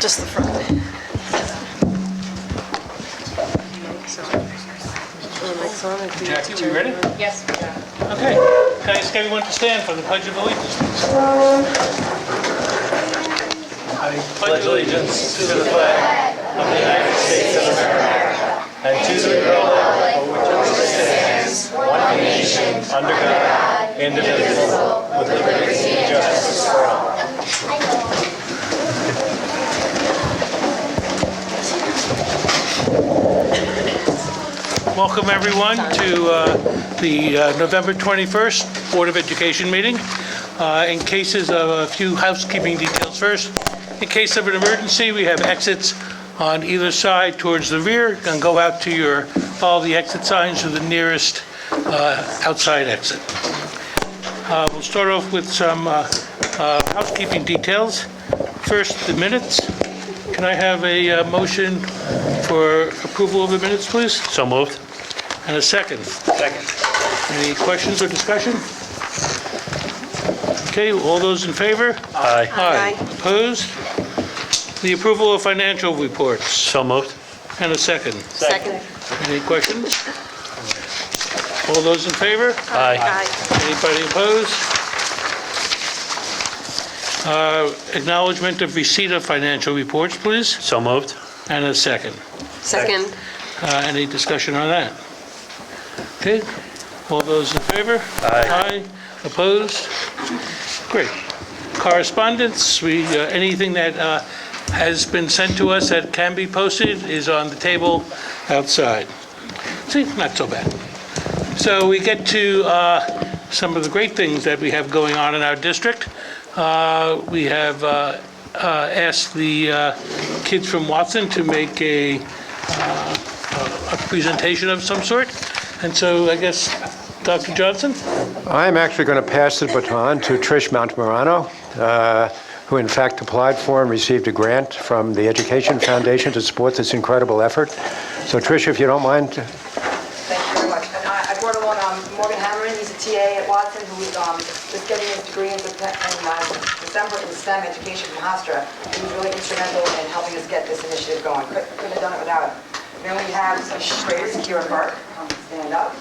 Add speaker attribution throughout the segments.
Speaker 1: Just the front.
Speaker 2: Jackie, we ready?
Speaker 3: Yes.
Speaker 2: Okay. Can I ask everyone to stand for the Pledge of Allegiance? I pledge allegiance to the flag of the United States of America and to the republic for which it stands, one nation, under God, indivisible, with liberty and justice for all. Welcome, everyone, to the November 21st Board of Education meeting. In cases of a few housekeeping details first, in case of an emergency, we have exits on either side towards the rear, and go out to follow the exit signs to the nearest outside exit. We'll start off with some housekeeping details. First, the minutes. Can I have a motion for approval of the minutes, please?
Speaker 4: So moved.
Speaker 2: And a second.
Speaker 4: Second.
Speaker 2: Any questions or discussion? Okay, all those in favor?
Speaker 4: Aye.
Speaker 2: Aye. Opposed? The approval of financial reports.
Speaker 4: So moved.
Speaker 2: And a second.
Speaker 1: Second.
Speaker 2: Any questions? All those in favor?
Speaker 4: Aye.
Speaker 2: Anybody opposed? Acknowledgement of receipt of financial reports, please.
Speaker 4: So moved.
Speaker 2: And a second.
Speaker 1: Second.
Speaker 2: Any discussion on that? Okay, all those in favor?
Speaker 4: Aye.
Speaker 2: Opposed? Great. Correspondence, anything that has been sent to us that can be posted is on the table outside. See, not so bad. So we get to some of the great things that we have going on in our district. We have asked the kids from Watson to make a presentation of some sort. And so I guess, Dr. Johnson?
Speaker 5: I'm actually going to pass the baton to Trish Montemarano, who in fact applied for and received a grant from the Education Foundation to support this incredible effort. So Trish, if you don't mind.
Speaker 6: Thank you very much. And I brought along Morgan Hammerman. He's a TA at Watson who is just getting his degree in December in STEM education from Hofstra. He was really instrumental in helping us get this initiative going. Couldn't have done it without him. Then we have some graders, Kieran Burke, stand up.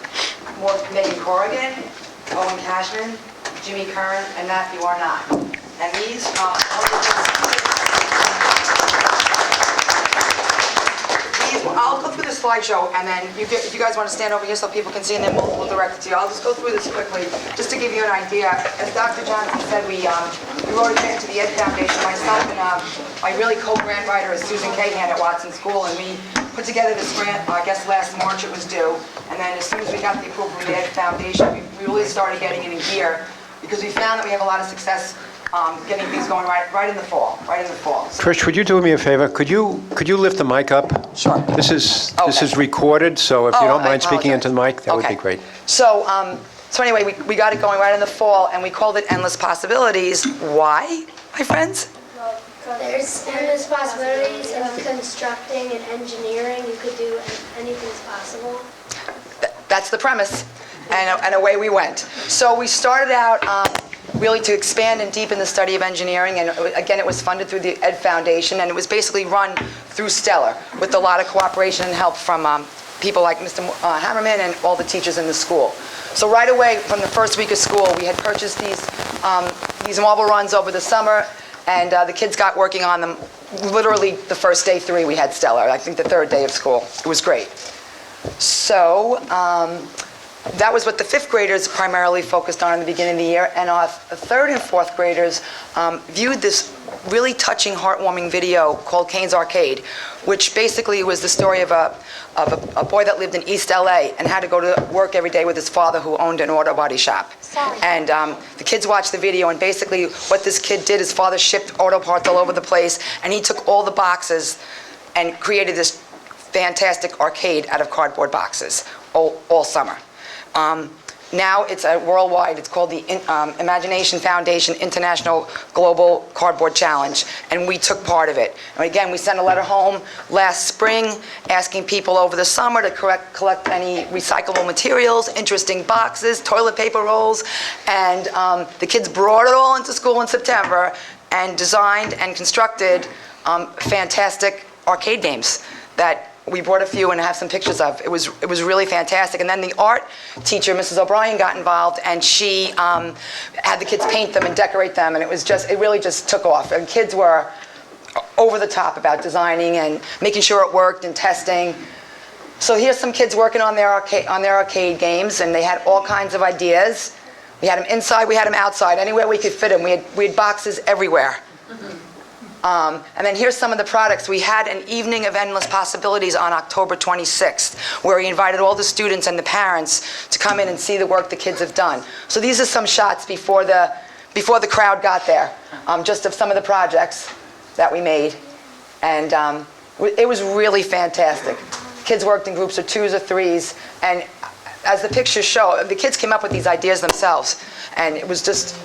Speaker 6: Megan Corrigan, Owen Cashman, Jimmy Kern, and Matthew Arnott. And these, I'll go through the slideshow, and then if you guys want to stand over here so people can see, and then we'll direct it to you. I'll just go through this quickly, just to give you an idea. As Dr. Johnson said, we wrote a grant to the Ed Foundation. Myself and my really co-grant writer is Susan Cahan at Watson School, and we put together this grant, I guess last March it was due, and then as soon as we got the approval from the Ed Foundation, we really started getting it in gear, because we found that we have a lot of success getting things going right in the fall, So,
Speaker 5: Trish, would you do me a favor? Could you lift the mic up?
Speaker 6: Sure.
Speaker 5: This is recorded, so if you don't mind speaking into the mic, that would be great.
Speaker 6: So, so anyway, we got it going right in the fall, and we called it Endless Possibilities. Why, my friends?
Speaker 7: There's endless possibilities of constructing and engineering. You could do anything's possible.
Speaker 6: That's the premise, and away we went. So we started out really to expand and deepen the study of engineering, and again, it was funded through the Ed Foundation, and it was basically run through Stellar with a lot of cooperation and help from people like Mr. Hammerman and all the teachers in the school. So right away, from the first week of school, we had purchased these marble runs over the summer, and the kids got working on them. Literally the first day 3 we had Stellar, I think the third day of school. It was great. So that was what the 5th graders primarily focused on in the beginning of the year, and our 3rd and 4th graders viewed this really touching, heartwarming video called Kane's Arcade, which basically was the story of a boy that lived in East LA and had to go to work every day with his father, who owned an auto body shop. And the kids watched the video, and basically what this kid did, his father shipped auto parts all over the place, and he took all the boxes and created this fantastic arcade out of cardboard boxes all summer. Now it's a worldwide, it's called the Imagination Foundation International Global Cardboard Challenge, and we took part of it. And again, we sent a letter home last spring asking people over the summer to collect any recyclable materials, interesting boxes, toilet paper rolls, and the kids brought it all into school in September and designed and constructed fantastic arcade games that we brought a few and have some pictures of. It was really fantastic. And then the art teacher, Mrs. O'Brien, got involved, and she had the kids paint them and decorate them, and it really just took off. And kids were over the top about designing and making sure it worked and testing. So here's some kids working on their arcade games, and they had all kinds of ideas. We had them inside, we had them outside, anywhere we could fit them. We had boxes everywhere. And then here's some of the products. We had an evening of endless possibilities on October 26th, where we invited all the students and the parents to come in and see the work the kids have done. So these are some shots before the crowd got there, just of some of the projects that we made. And it was really fantastic. Kids worked in groups of 2s or 3s, and as the pictures show, the kids came up with these ideas themselves, and it was just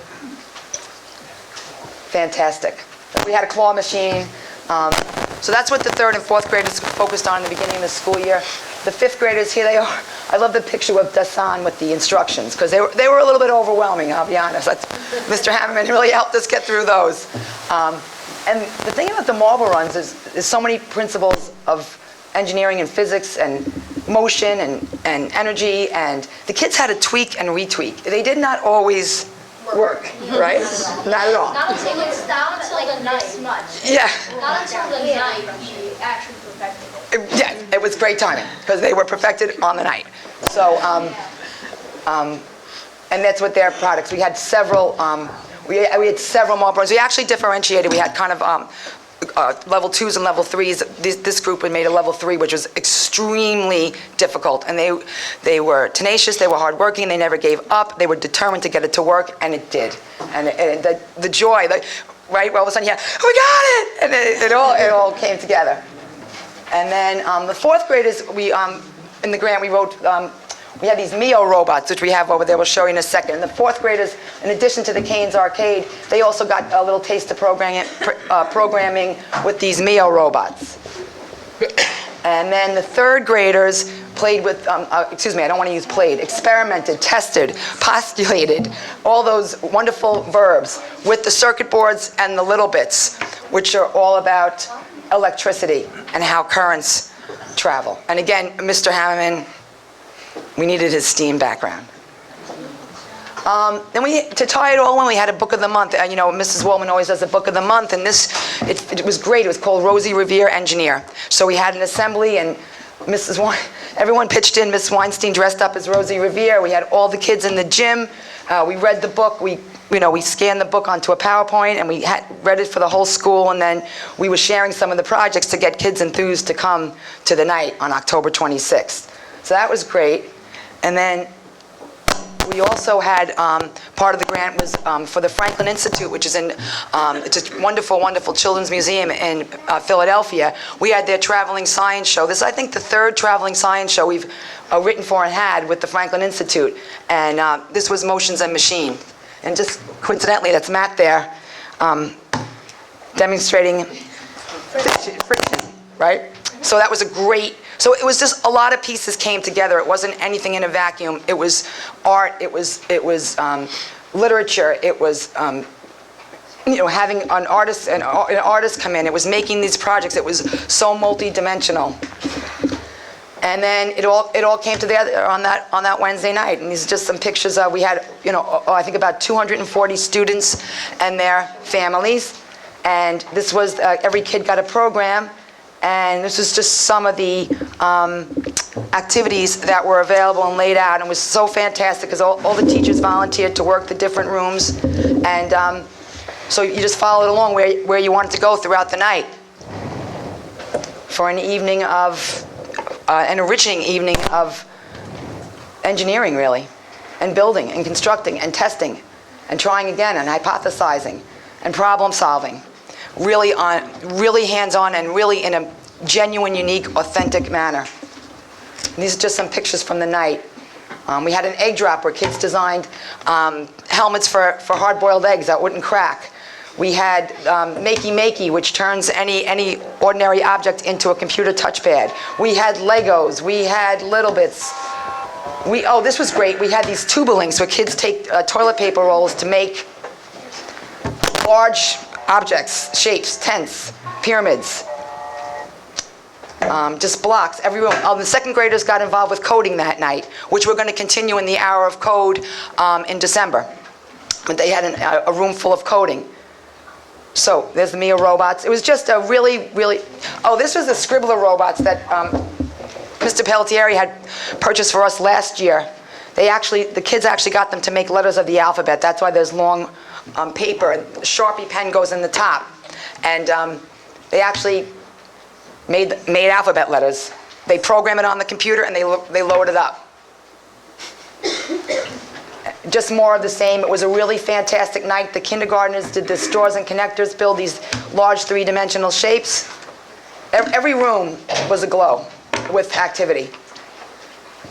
Speaker 6: fantastic. We had a claw machine. So that's what the 3rd and 4th graders focused on in the beginning of the school year. The 5th graders, here they are. I love the picture of Dasan with the instructions, because they were a little bit overwhelming, I'll be honest. Mr. Hammerman really helped us get through those. And the thing about the marble runs is there's so many principles of engineering and physics and motion and energy, and the kids had to tweak and retweak. They did not always work, right? Not at all.
Speaker 1: Not until it's down to like a night much.
Speaker 6: Yeah.
Speaker 1: Not until the night you actually perfected it.
Speaker 6: Yeah, it was great timing, because they were perfected on the night. So, and that's what their products. We had several. We had several marble runs. We actually differentiated. We had kind of level 2s and level 3s. This group had made a level 3, which was extremely difficult. And they were tenacious, they were hardworking, they never gave up, they were determined to get it to work, and it did. And the joy, right? All of a sudden, yeah, we got it! And it all came together. And then the 4th graders, in the grant, we wrote, we had these Mio robots, which we have over there. We'll show you in a second. And the 4th graders, in addition to the Canes Arcade, they also got a little taste of programming with these Mio robots. And then the 3rd graders played with, excuse me, I don't want to use played, experimented, tested, postulated, all those wonderful verbs with the circuit boards and the little bits, which are all about electricity and how currents travel. And again, Mr. Hammerman, we needed his STEAM background. Then to tie it all in, we had a book of the month. You know, Mrs. Woolman always does a book of the month, and it was great. It was called Rosie Revere Engineer. So we had an assembly, and everyone pitched in. Miss Weinstein dressed up as Rosie Revere. We had all the kids in the gym. We read the book. We scanned the book onto a PowerPoint, and we read it for the whole school, and then we were sharing some of the projects to get kids enthused to come to the night on October 26th. So that was great. And then we also had, part of the grant was for the Franklin Institute, which is it's a wonderful, wonderful children's museum in Philadelphia. We had their traveling science show. This is, I think, the 3rd traveling science show we've written for and had with the Franklin Institute. And this was Motions and Machine. And just coincidentally, that's Matt there, demonstrating friction, right? So that was a great. So it was just a lot of pieces came together. It wasn't anything in a vacuum. It was art. It was literature. It was having an artist come in. It was making these projects. It was so multi-dimensional. And then it all came together on that Wednesday night. And these are just some pictures of, we had I think about 240 students and their families. And this was every kid got a program. And this is just some of the activities that were available and laid out. And it was so fantastic because all the teachers volunteered to work the different rooms. And so you just followed along where you wanted to go throughout the night for an evening of, an enriching evening of engineering, really, and building and constructing and testing and trying again and hypothesizing and problem solving. Really hands-on and really in a genuine, unique, authentic manner. And these are just some pictures from the night. We had an egg drop where kids designed helmets for hard-boiled eggs that wouldn't crack. We had Makey Makey, which turns any ordinary object into a computer touchpad. We had Legos. We had Little Bits. This was great. We had these tubalings where kids take toilet paper rolls to make large objects, shapes, tents. pyramids. Just blocks, every room. The second graders got involved with coding that night, which we're going to continue in the hour of code in December. But they had a room full of coding. So there's the Mia robots. It was just a really, really... Oh, this was the Scribbler robots that Mr. Pelletieri had purchased for us last year. The kids actually got them to make letters of the alphabet. That's why there's long paper. And Sharpie pen goes in the top. And they actually made alphabet letters. They program it on the computer and they load it up. Just more of the same. It was a really fantastic night. The kindergartners did the straws and connectors, build these large three-dimensional shapes. Every room was aglow with activity.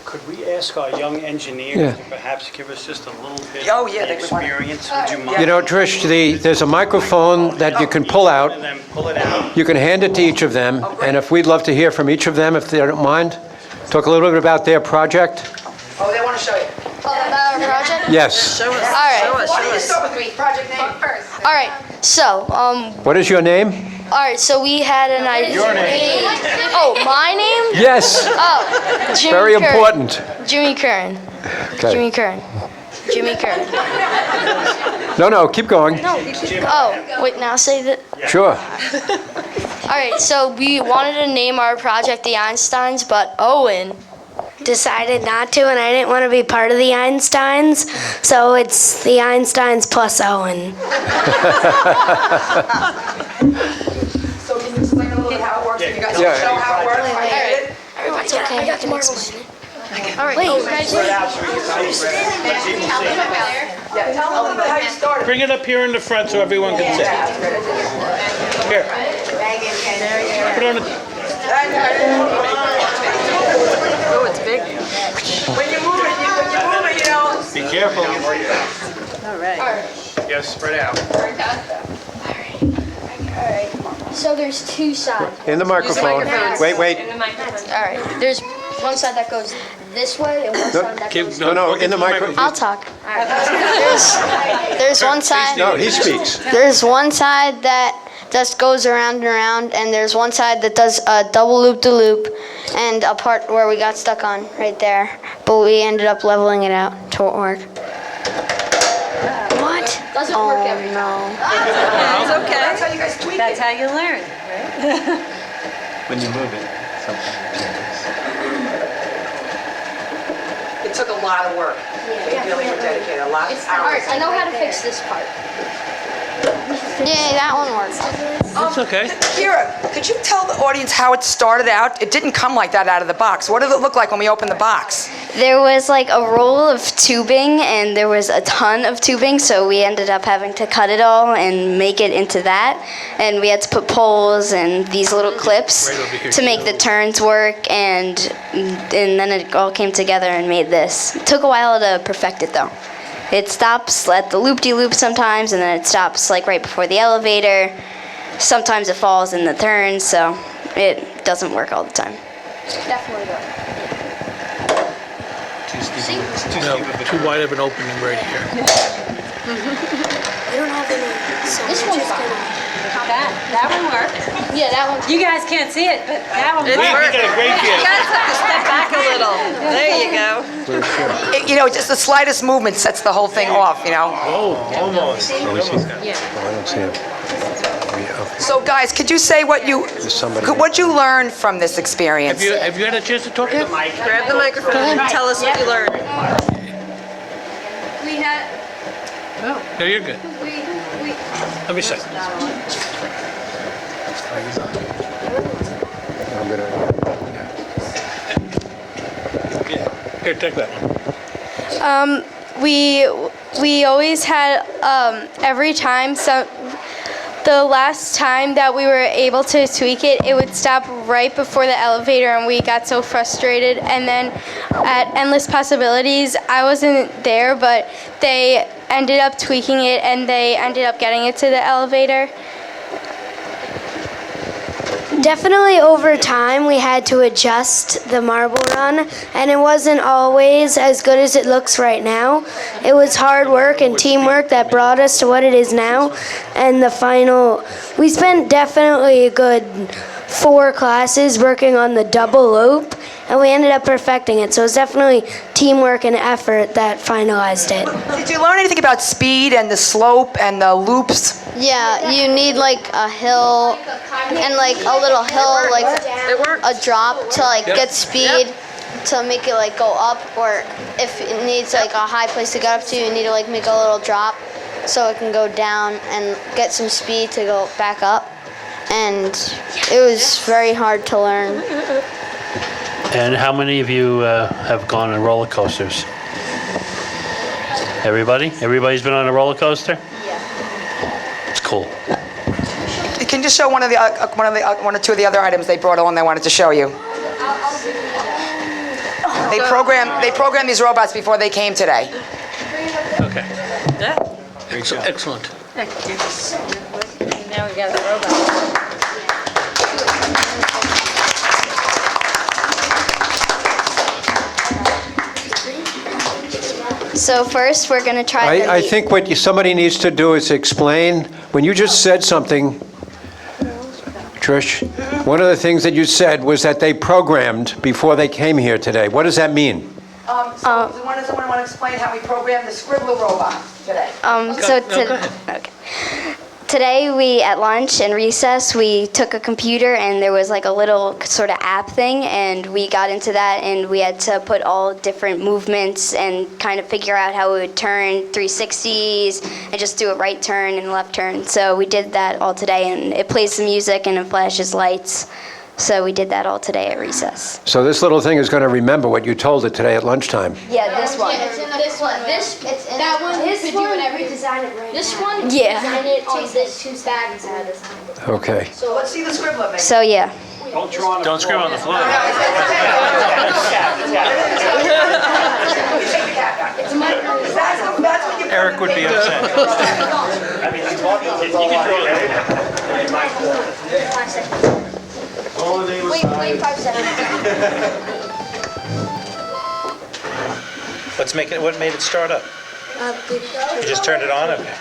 Speaker 3: Could we ask our young engineers to perhaps give us just a little bit
Speaker 6: Oh,
Speaker 3: of
Speaker 6: yeah,
Speaker 3: the
Speaker 6: they would want to.
Speaker 3: experience? Would you mind?
Speaker 5: You know, Trish, there's a microphone that you can pull out.
Speaker 3: And then pull it out.
Speaker 5: You can hand it to each of them, and if we'd love to hear from each of them, if they don't mind, talk a little bit about their project.
Speaker 6: Oh, they want to show you.
Speaker 4: About our project?
Speaker 5: Yes.
Speaker 4: All right.
Speaker 6: Why don't you start with me? Project name first.
Speaker 4: All right. So,
Speaker 5: What is your name?
Speaker 4: all right. So we had an idea.
Speaker 3: Your name.
Speaker 4: Oh, my name?
Speaker 5: Yes,
Speaker 4: Oh, Jimmy
Speaker 5: very
Speaker 4: Curran.
Speaker 5: important.
Speaker 4: Jimmy Curran.
Speaker 5: Okay.
Speaker 4: Jimmy Curran. Jimmy Curran.
Speaker 5: No, keep going.
Speaker 4: Oh, wait. Now say that.
Speaker 5: Sure.
Speaker 4: All right. So we wanted to name our project the Einsteins, but Owen
Speaker 7: Decided not to, and I didn't want to be part of the Einsteins, so it's the Einsteins plus Owen.
Speaker 6: So can you explain a little bit how it works? You guys
Speaker 5: Yeah.
Speaker 6: show how it works? How you did it?
Speaker 7: It's okay, I can explain it.
Speaker 4: All right.
Speaker 7: Wait,
Speaker 6: Yeah, tell them a little bit how you started.
Speaker 2: Bring it up here in the front so everyone can see. Here. Put on the...
Speaker 6: Oh, it's big. When you move it, you know.
Speaker 3: Be careful. Yes, spread out.
Speaker 4: So there's two sides.
Speaker 5: In the microphone. Wait.
Speaker 4: All right. There's one side that goes this way and one side that goes.
Speaker 5: No, in the microphone.
Speaker 4: I'll talk. There's one side.
Speaker 5: No, he speaks.
Speaker 4: There's one side that just goes around and around, and there's one side that does a double loop-de-loop, and a part where we got stuck on right there, but we ended up leveling it out to work. What? Doesn't work every time.
Speaker 6: It's okay. That's how you guys tweak
Speaker 8: That's
Speaker 6: it.
Speaker 8: how you learn.
Speaker 3: When you move it, something changes.
Speaker 6: It took a lot of work. They really were dedicated, a lot of hours.
Speaker 4: Alright, I know how to fix this part. Yeah, that one works.
Speaker 2: It's okay.
Speaker 6: Kira, could you tell the audience how it started out? It didn't come like that out of the box. What did it look like when we opened the box?
Speaker 4: There was like a roll of tubing, and there was a ton of tubing, so we ended up having to cut it all and make it into that. And we had to put poles and these little clips
Speaker 2: Right over here.
Speaker 4: to make the turns work, and then it all came together and made this. It took a while to perfect it though. It stops at the loop-de-loop sometimes, and then it stops like right before the elevator. Sometimes it falls in the turns, so it doesn't work all the time. Definitely work.
Speaker 2: No, too wide of an opening right here.
Speaker 7: We don't have any, so
Speaker 4: This
Speaker 7: we're
Speaker 4: one's
Speaker 7: just
Speaker 4: fine.
Speaker 7: gonna...
Speaker 8: That one works.
Speaker 4: Yeah, that one.
Speaker 8: You guys can't see it, but that one
Speaker 2: We
Speaker 8: works.
Speaker 2: got a great
Speaker 8: You
Speaker 2: view.
Speaker 8: guys have to step back a little. There you go.
Speaker 6: You know, just the slightest movement sets the whole thing off, you know?
Speaker 3: Oh, almost.
Speaker 5: Oh, I don't see him.
Speaker 6: So guys, could you say what you learned from this experience?
Speaker 2: Have you had a chance to talk to them?
Speaker 8: Grab the microphone and tell us what you learned.
Speaker 1: We had,
Speaker 2: No, you're good. Let me see.
Speaker 5: I'm gonna-
Speaker 2: Here, take that one.
Speaker 9: We always had every time the last time that we were able to tweak it, it would stop right before the elevator, and we got so frustrated. And then at Endless Possibilities, I wasn't there, but they ended up tweaking it, and they ended up getting it to the elevator.
Speaker 7: Definitely over time we had to adjust the marble run, and it wasn't always as good as it looks right now. It was hard work and teamwork that brought us to what it is now. And the final, we spent definitely a good 4 classes working on the double loop, and we ended up perfecting it. So it's definitely teamwork and effort that finalized it.
Speaker 6: Did you learn anything about speed and the slope and the loops?
Speaker 4: Yeah, you need like a hill and like a little hill, like a drop to like get speed to make it like go up, or if it needs like a high place to get up to, you need to like make a little drop so it can go down and get some speed to go back up. And it was very hard to learn.
Speaker 10: And how many of you have gone on roller coasters? Everybody? Everybody's been on a roller coaster? Yeah. It's cool.
Speaker 6: Can you just show one or two of the other items they brought along they wanted to show you? They programmed these robots before they came today.
Speaker 2: Okay. Excellent.
Speaker 8: Now we got the robot.
Speaker 4: So first we're going to try
Speaker 5: I think what somebody needs to do is explain, when you just said something, Trish, one of the things that you said was that they programmed before they came here today. What does that mean?
Speaker 6: Does someone want to explain how we programmed the Scribbler robot today?
Speaker 4: Today we, at lunch and recess, we took a computer and there was like a little sort of app thing, and we got into that and we had to put all different movements and kind of figure out how it would turn 360s and just do a right turn and left turn. So we did that all today, and it plays the music and it flashes lights. So we did that all today at recess.
Speaker 5: So this little thing is going to remember what you told it today at lunchtime.
Speaker 4: Yeah, this one.
Speaker 1: It's in this one. It's in that one.
Speaker 7: This one, we design it right
Speaker 1: This
Speaker 7: now.
Speaker 1: one.
Speaker 4: Yeah.
Speaker 7: And it takes this 2 seconds and design it.
Speaker 5: Okay.
Speaker 6: So let's see the Scribbler.
Speaker 4: So yeah.
Speaker 10: Don't scream on the floor.
Speaker 2: Eric would be upset.
Speaker 1: Wait 5 seconds.
Speaker 11: What made it start up? You just turned it on? Okay.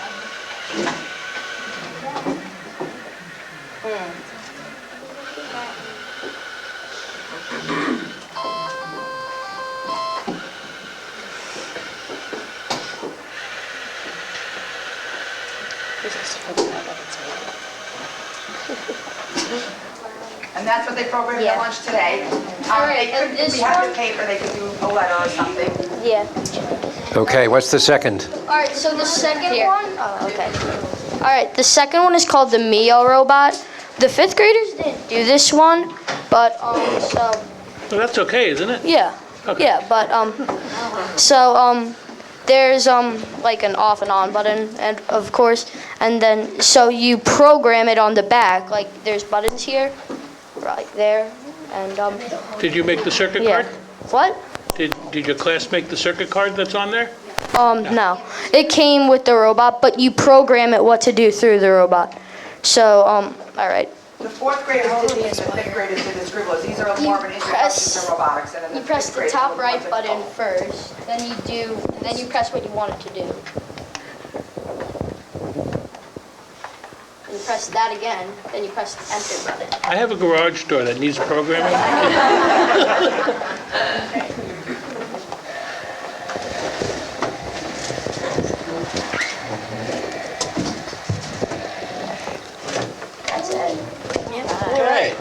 Speaker 6: And that's what they programmed at lunch today. We have the paper, they could do a letter or something.
Speaker 4: Yeah.
Speaker 5: Okay, what's the second?
Speaker 1: All right. So the second one.
Speaker 4: Oh, okay.
Speaker 9: All right, the second one is called the Mio robot. The 5th graders didn't do this one, but so
Speaker 2: Well, that's okay, isn't it?
Speaker 9: yeah,
Speaker 2: Okay.
Speaker 9: yeah, but there's like an off and on button, and of course, and then so you program it on the back. Like there's buttons here, right there, and
Speaker 2: Did you make the circuit
Speaker 9: yeah.
Speaker 2: card?
Speaker 9: What?
Speaker 2: Did your class make the circuit card that's on there?
Speaker 9: No. It came with the robot, but you program it what to do through the robot. So, all right.
Speaker 6: The 4th graders did these, the 5th graders did the Scribblers. These are more of an introduction to robotics. And then
Speaker 9: You
Speaker 6: the
Speaker 9: press
Speaker 6: 5th
Speaker 9: the
Speaker 6: graders
Speaker 9: top
Speaker 6: will be
Speaker 9: right
Speaker 6: ones that
Speaker 9: button
Speaker 6: follow.
Speaker 9: first, then you press what you want it to do. And you press that again, then you press the enter button.
Speaker 2: I have a garage door that needs programming.
Speaker 4: That's it.
Speaker 11: Okay.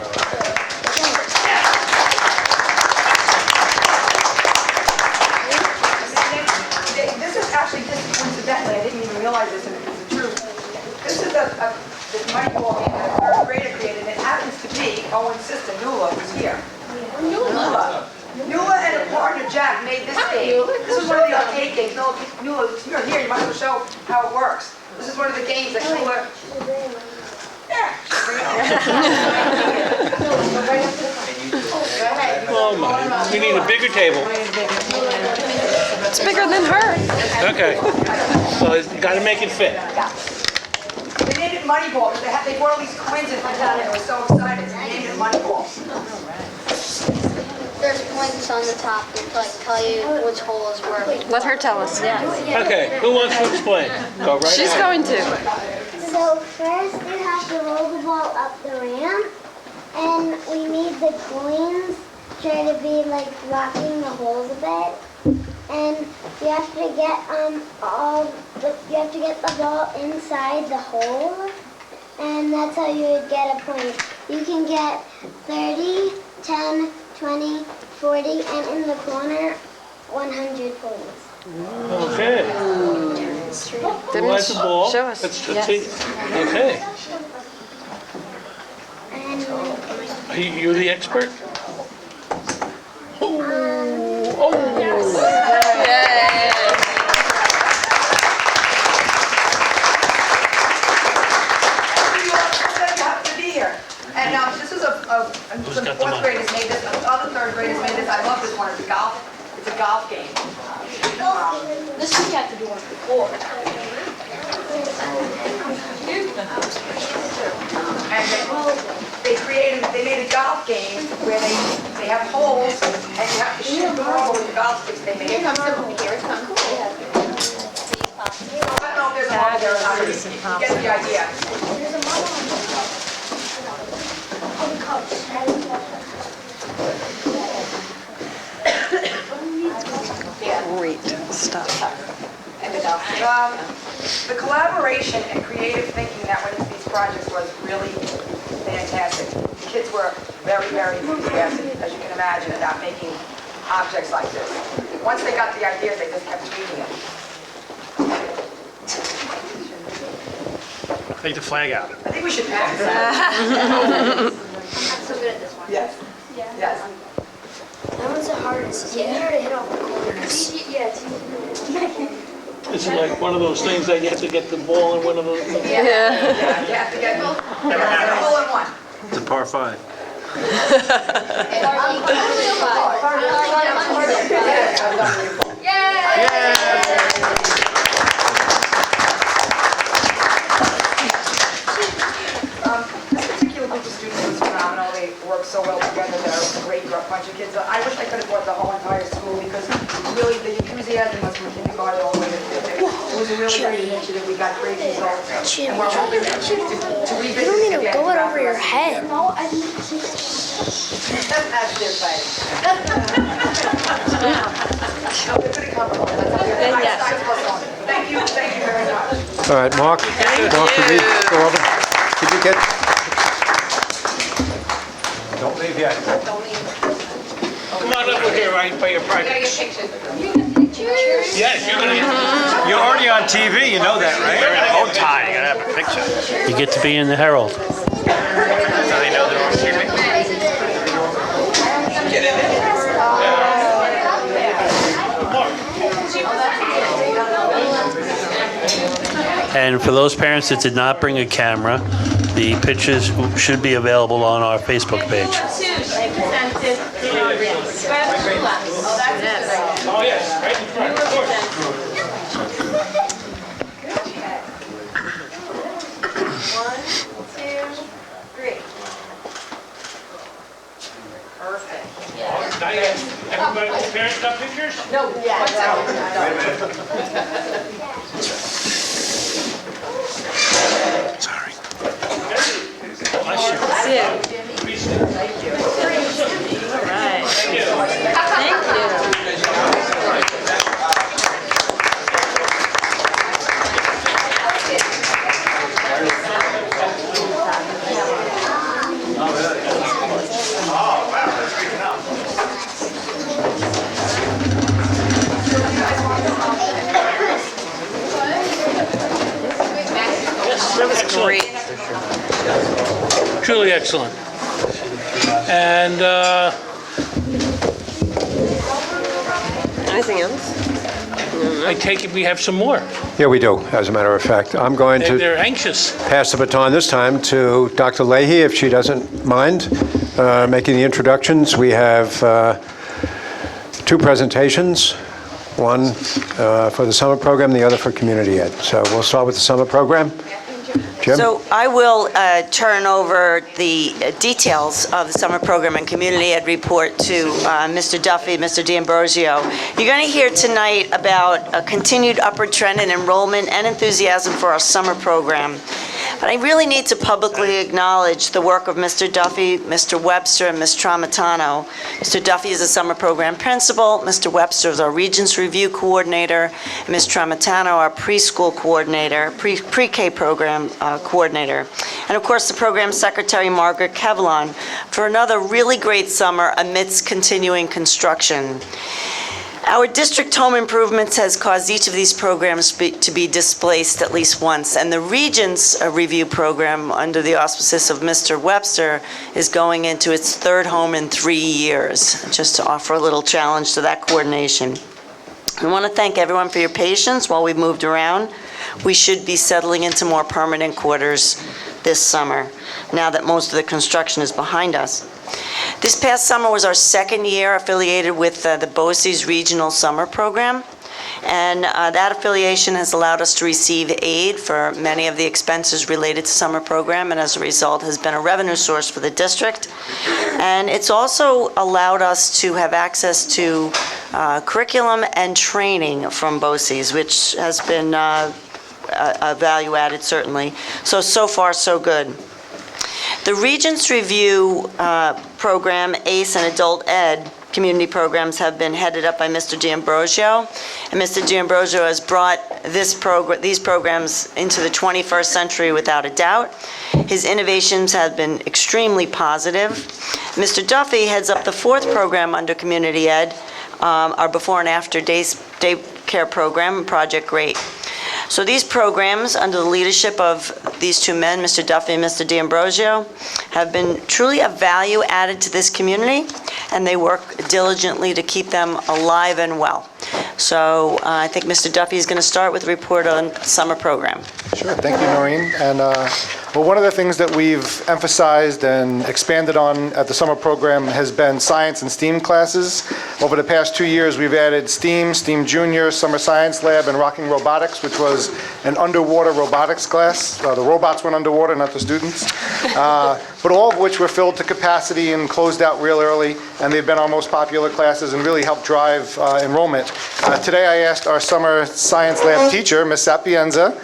Speaker 6: This is actually just coincidentally, I didn't even realize this, and it's the truth. This is this mic ball game that a 3rd grader created, and it happens to be Owen's sister, Nuala, who's here. Nuala and her partner, Jack, made this game. This was one of the arcade games. No, Nuala, you're here, you might as well show how it works. This is one of the games that Nuala... Yeah.
Speaker 2: Oh my, we need a bigger table.
Speaker 8: It's bigger than her.
Speaker 2: Okay. So it's got to make it fit.
Speaker 6: They named it Moneyball because they brought all these coins in from town and they were so excited. They named it money balls.
Speaker 1: There's points on the top that like tell you which hole is working.
Speaker 8: Let her tell us.
Speaker 2: Okay, who wants to explain? Go right
Speaker 8: She's
Speaker 2: ahead.
Speaker 8: going to.
Speaker 12: So first you have to roll the ball up the ramp, and we need the coins try to be like blocking the holes a bit. And you have to get you have to get the ball inside the hole, and that's how you would get a point. You can get 30, 10, 20, 40, and in the corner, 100 points.
Speaker 2: Okay. Who has the ball?
Speaker 8: Show us.
Speaker 2: Let's see. Okay.
Speaker 12: And
Speaker 2: Are you the expert?
Speaker 6: And this is some
Speaker 10: got the
Speaker 6: fourth
Speaker 10: money?
Speaker 6: graders made this, other third graders made this. I love this one. It's a golf game.
Speaker 1: This one you have to do on the floor.
Speaker 6: And they made a golf game where they have holes and you have to shoot the ball with the golf sticks they made.
Speaker 1: Here comes the here it comes.
Speaker 6: I don't know if there's a marble there or not. You get the idea.
Speaker 8: Great stuff.
Speaker 6: The collaboration and creative thinking that went into these projects was really fantastic. The kids were very, very enthusiastic, as you can imagine, about making objects like this. Once they got the ideas, they just kept tweaking it.
Speaker 11: Take the flag out.
Speaker 6: I think we should pass that.
Speaker 1: I'm not so good at this one.
Speaker 6: Yes. Yes.
Speaker 7: That one's the hardest. It's easier to hit off the corners.
Speaker 1: Yeah, it's easy.
Speaker 2: This is like one of those things that you have to get the ball in one of those.
Speaker 6: Yeah, you have to get a hole in one.
Speaker 11: It's a par 5.
Speaker 6: This particular group of students was phenomenal. They worked so well together. They're a great bunch of kids. I wish I could have brought the whole entire school because really the enthusiasm was from kindergarten all the way to fifth. It was a really great initiative. We got great results. And we're hoping to revisit
Speaker 7: You don't need to
Speaker 6: again
Speaker 7: go it
Speaker 6: throughout
Speaker 7: over
Speaker 6: the
Speaker 7: your
Speaker 6: rest
Speaker 7: head.
Speaker 6: That's their fight. No, they're pretty comfortable. Thank you very much.
Speaker 5: All right, Mark, did we go over? Did you get? Don't leave yet.
Speaker 2: Come on over here, right, by your projects. Yes, you're gonna get.
Speaker 11: You're already on TV, you know that, right? You're in a bow tie, you gotta have a picture.
Speaker 10: You get to be in the Herald.
Speaker 11: So they know they're on TV. Get in there.
Speaker 10: And for those parents that did not bring a camera, the pictures should be available on our Facebook page.
Speaker 2: Oh, yes, right in front, of course. Now you have, everybody, parents got pictures?
Speaker 6: No,
Speaker 11: Sorry.
Speaker 8: That was great.
Speaker 2: Truly excellent. And
Speaker 8: Anything else?
Speaker 2: I take it we have some more.
Speaker 5: Yeah, we do, as a matter of fact. I'm going to
Speaker 2: They're anxious.
Speaker 5: pass the baton this time to Dr. Leahy, if she doesn't mind making the introductions. We have two presentations, one for the summer program, the other for community ed. So we'll start with the summer program. Jim?
Speaker 13: So I will turn over the details of the summer program and community ed report to Mr. Duffy, Mr. D'Ambrosio. You're going to hear tonight about a continued upward trend in enrollment and enthusiasm for our summer program. But I really need to publicly acknowledge the work of Mr. Duffy, Mr. Webster, and Ms. Tramontano. Mr. Duffy is a summer program principal, Mr. Webster is our Regents Review Coordinator, and Ms. Tramontano, our preschool coordinator, pre-K program coordinator. And of course, the program secretary, Margaret Kevlon, for another really great summer amidst continuing construction. Our district home improvements has caused each of these programs to be displaced at least once, and the Regents Review Program, under the auspices of Mr. Webster, is going into its third home in 3 years, just to offer a little challenge to that coordination. I want to thank everyone for your patience while we've moved around. We should be settling into more permanent quarters this summer, now that most of the construction is behind us. This past summer was our second year affiliated with the BOCES Regional Summer Program, and that affiliation has allowed us to receive aid for many of the expenses related to summer program, and as a result has been a revenue source for the district. And it's also allowed us to have access to curriculum and training from BOCES, which has been a value added, certainly. So far, so good. The Regents Review program, ACE and Adult Ed community programs have been headed up by Mr. D'Ambrosio. And Mr. D'Ambrosio has brought these programs into the 21st century without a doubt. His innovations have been extremely positive. Mr. Duffy heads up the fourth program under community ed, our before and after day care program, Project Great. So these programs, under the leadership of these two men, Mr. Duffy and Mr. D'Ambrosio, have been truly a value added to this community, and they work diligently to keep them alive and well. So I think Mr. Duffy is going to start with a report on summer program.
Speaker 14: Sure, thank you, Noreen. And well, one of the things that we've emphasized and expanded on at the summer program has been science and STEAM classes. Over the past 2 years, we've added STEAM, STEAM Junior, Summer Science Lab, and Rocking Robotics, which was an underwater robotics class. The robots went underwater, not the students. But all of which were filled to capacity and closed out real early, and they've been our most popular classes and really helped drive enrollment. Today I asked our Summer Science Lab teacher, Ms. Sapienza,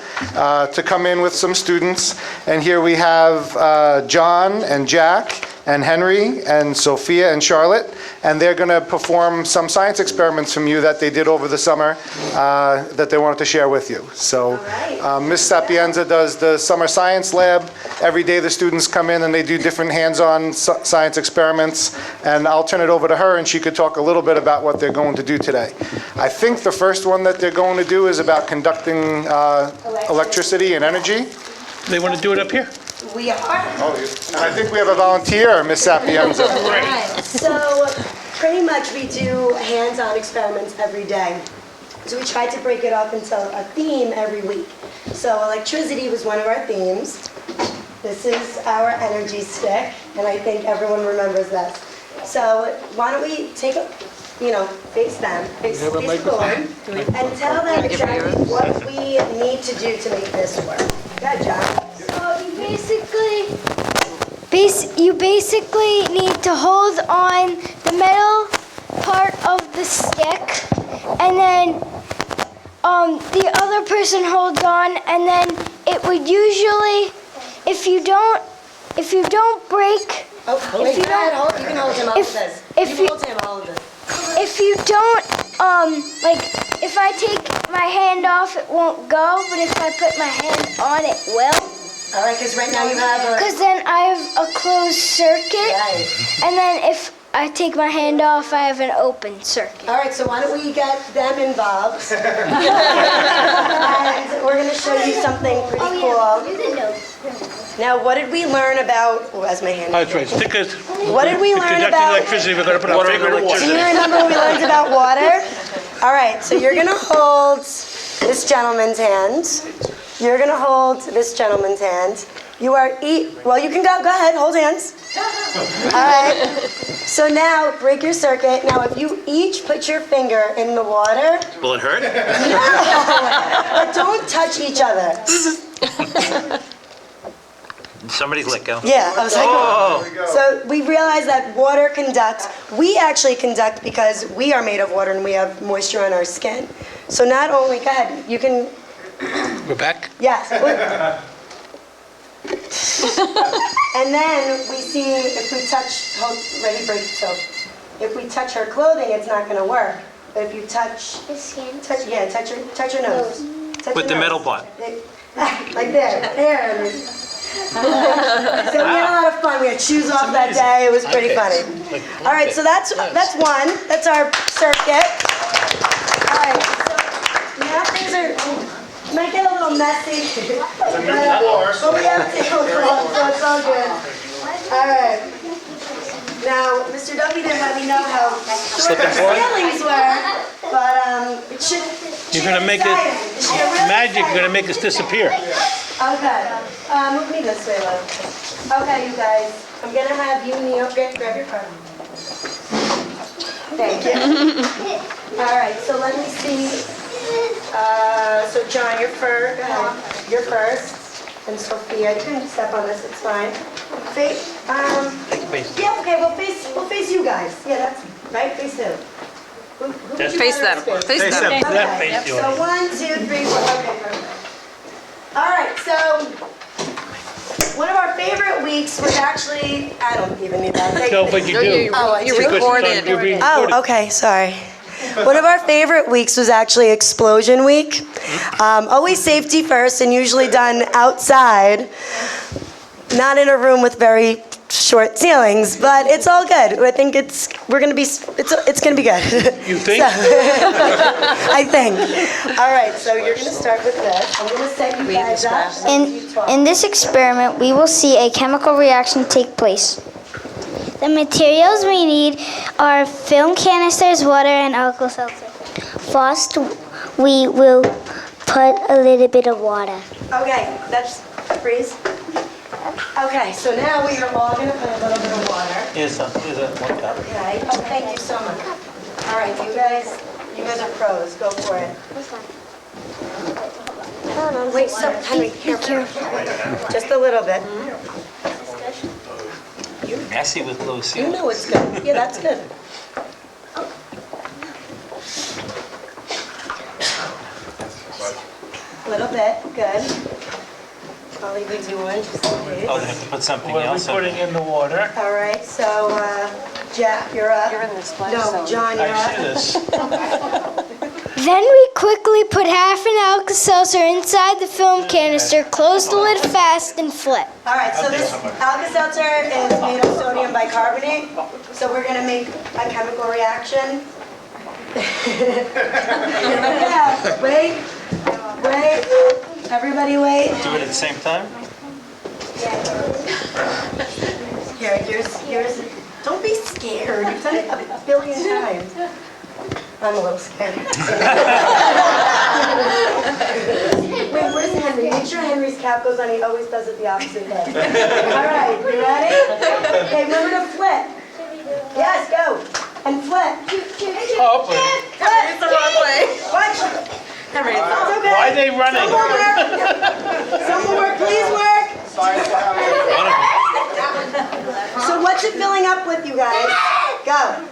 Speaker 14: to come in with some students. And here we have John and Jack and Henry and Sophia and Charlotte, and they're going to perform some science experiments from you that they did over the summer that they wanted to share with you. So Ms. Sapienza does the Summer Science Lab. Every day the students come in and they do different hands-on science experiments, and I'll turn it over to her and she could talk a little bit about what they're going to do today. I think the first one that they're going to do is about conducting electricity and energy.
Speaker 2: They want to do it up here?
Speaker 15: We are.
Speaker 14: Oh, and I think we have a volunteer, Ms. Sapienza.
Speaker 15: So pretty much we do hands-on experiments every day. So we try to break it up into a theme every week. So electricity was one of our themes. This is our energy stick, and I think everyone remembers this. So why don't we take a, face them, face the board, and tell them exactly what we need to do to make this work. Good job.
Speaker 12: So you basically need to hold on the metal part of the stick, and then the other person holds on, and then it would usually, if you don't break.
Speaker 15: Oh, wait, you can hold him. I'll hold this.
Speaker 12: If
Speaker 15: you hold him, I'll hold this.
Speaker 12: If you don't, if I take my hand off, it won't go, but if I put my hand on, it will.
Speaker 15: All right, because right now you have
Speaker 12: Because then I have a closed circuit,
Speaker 15: right.
Speaker 12: And then if I take my hand off, I have an open circuit.
Speaker 15: All right, so why don't we get them involved? And we're going to show you something pretty cool. Now, what did we learn about, as my hand
Speaker 2: That's right.
Speaker 15: What did we learn about
Speaker 2: electricity, we're going to put our finger in water.
Speaker 15: Do you remember what we learned about water? All right, so you're going to hold this gentleman's hand. You're going to hold this gentleman's hand. You are well, you can go ahead, hold hands. All right. So now, break your circuit. Now, if you each put your finger in the water.
Speaker 10: Will it hurt?
Speaker 15: No, but don't touch each other.
Speaker 11: Somebody let go.
Speaker 15: Yeah, I was like,
Speaker 11: Oh.
Speaker 15: so we realized that water conducts. We actually conduct because we are made of water and we have moisture on our skin. So not only, go ahead, you can,
Speaker 2: We're back?
Speaker 15: yes. And then we see if we touch, ready, break, so if we touch our clothing, it's not going to work. But if you touch,
Speaker 12: The skin.
Speaker 15: touch your nose. Touch
Speaker 11: With
Speaker 15: your
Speaker 11: the middle
Speaker 15: nose.
Speaker 11: part.
Speaker 15: Like there. So we had a lot of fun. We had shoes off that day. It was pretty funny. All right, so that's one. That's our circuit. All right, so now things might get a little messy. But we have tablecloth, so it's all good. All right. Now, Mr. Duffy didn't let me know how short our ceilings were, but it should.
Speaker 2: You're going to make it magic. You're going to make us disappear.
Speaker 15: Okay. Move me this way, love. Okay, you guys. I'm gonna have you kneel. Grab your card. Thank you. All right. So let me see. So John, you're first. Go ahead. You're first. And Sophia, you can step on this. It's fine. Face. Yeah. Okay. We'll face you guys. Yeah. That's right. Face who? Who would you
Speaker 8: Face
Speaker 15: rather
Speaker 8: them.
Speaker 15: face?
Speaker 8: Face them.
Speaker 15: Okay. So 1, 2, 3, 4. Okay. Perfect. All right, so one of our favorite weeks was actually, I don't even need that.
Speaker 2: No, but you do.
Speaker 15: Oh,
Speaker 8: You
Speaker 2: Because it's on-
Speaker 8: recorded.
Speaker 2: you're being
Speaker 15: Oh,
Speaker 2: recorded.
Speaker 15: okay, sorry. One of our favorite weeks was actually Explosion Week. Always safety first and usually done outside, not in a room with very short ceilings, but it's all good. I think it's gonna be good.
Speaker 2: You think?
Speaker 15: I think. All right, so you're gonna start with this. I'm gonna set you guys up.
Speaker 12: In this experiment, we will see a chemical reaction take place. The materials we need are film canisters, water, and Alka-Seltzer. First, we will put a little bit of water.
Speaker 15: Okay, that's freeze. Okay, so now we are all gonna put a little bit of water.
Speaker 11: Here's a 1 cup.
Speaker 15: Okay. Oh, thank you so much. All right, you guys are pros. Go for it. Wait, so Henry, here. Just a little bit.
Speaker 11: Messy with low
Speaker 15: You
Speaker 11: ceiling.
Speaker 15: know it's good. Yeah, that's good. A little bit, good. I'll leave you do one just in case.
Speaker 11: Oh, they have to put something
Speaker 2: What are we
Speaker 11: else in.
Speaker 2: putting in the water?
Speaker 15: All right, so Jack, you're up.
Speaker 8: You're in the splash
Speaker 15: No,
Speaker 8: zone.
Speaker 15: John, you're
Speaker 2: I
Speaker 15: up.
Speaker 2: see this.
Speaker 7: Then we quickly put half an Alka-Seltzer inside the film canister, close the lid fast, and flip.
Speaker 15: All right, so this Alka-Seltzer is made of sodium bicarbonate, so we're gonna make a chemical reaction. Yeah, wait, everybody wait.
Speaker 11: Do it at the same time?
Speaker 15: Here's, don't be scared, you've done it a billion times. I'm a little scared. Wait, where's Henry? Make sure Henry's cap goes on, he always does it the opposite way. All right, you ready? Okay, remember to flip. Yes, go. And flip.
Speaker 2: Oh,
Speaker 15: Flip.
Speaker 8: It's the wrong way.
Speaker 15: Watch.
Speaker 8: Henry, it's
Speaker 15: It's okay.
Speaker 2: why are they running?
Speaker 15: Some will work, please work. So what's it filling up with, you guys? Go.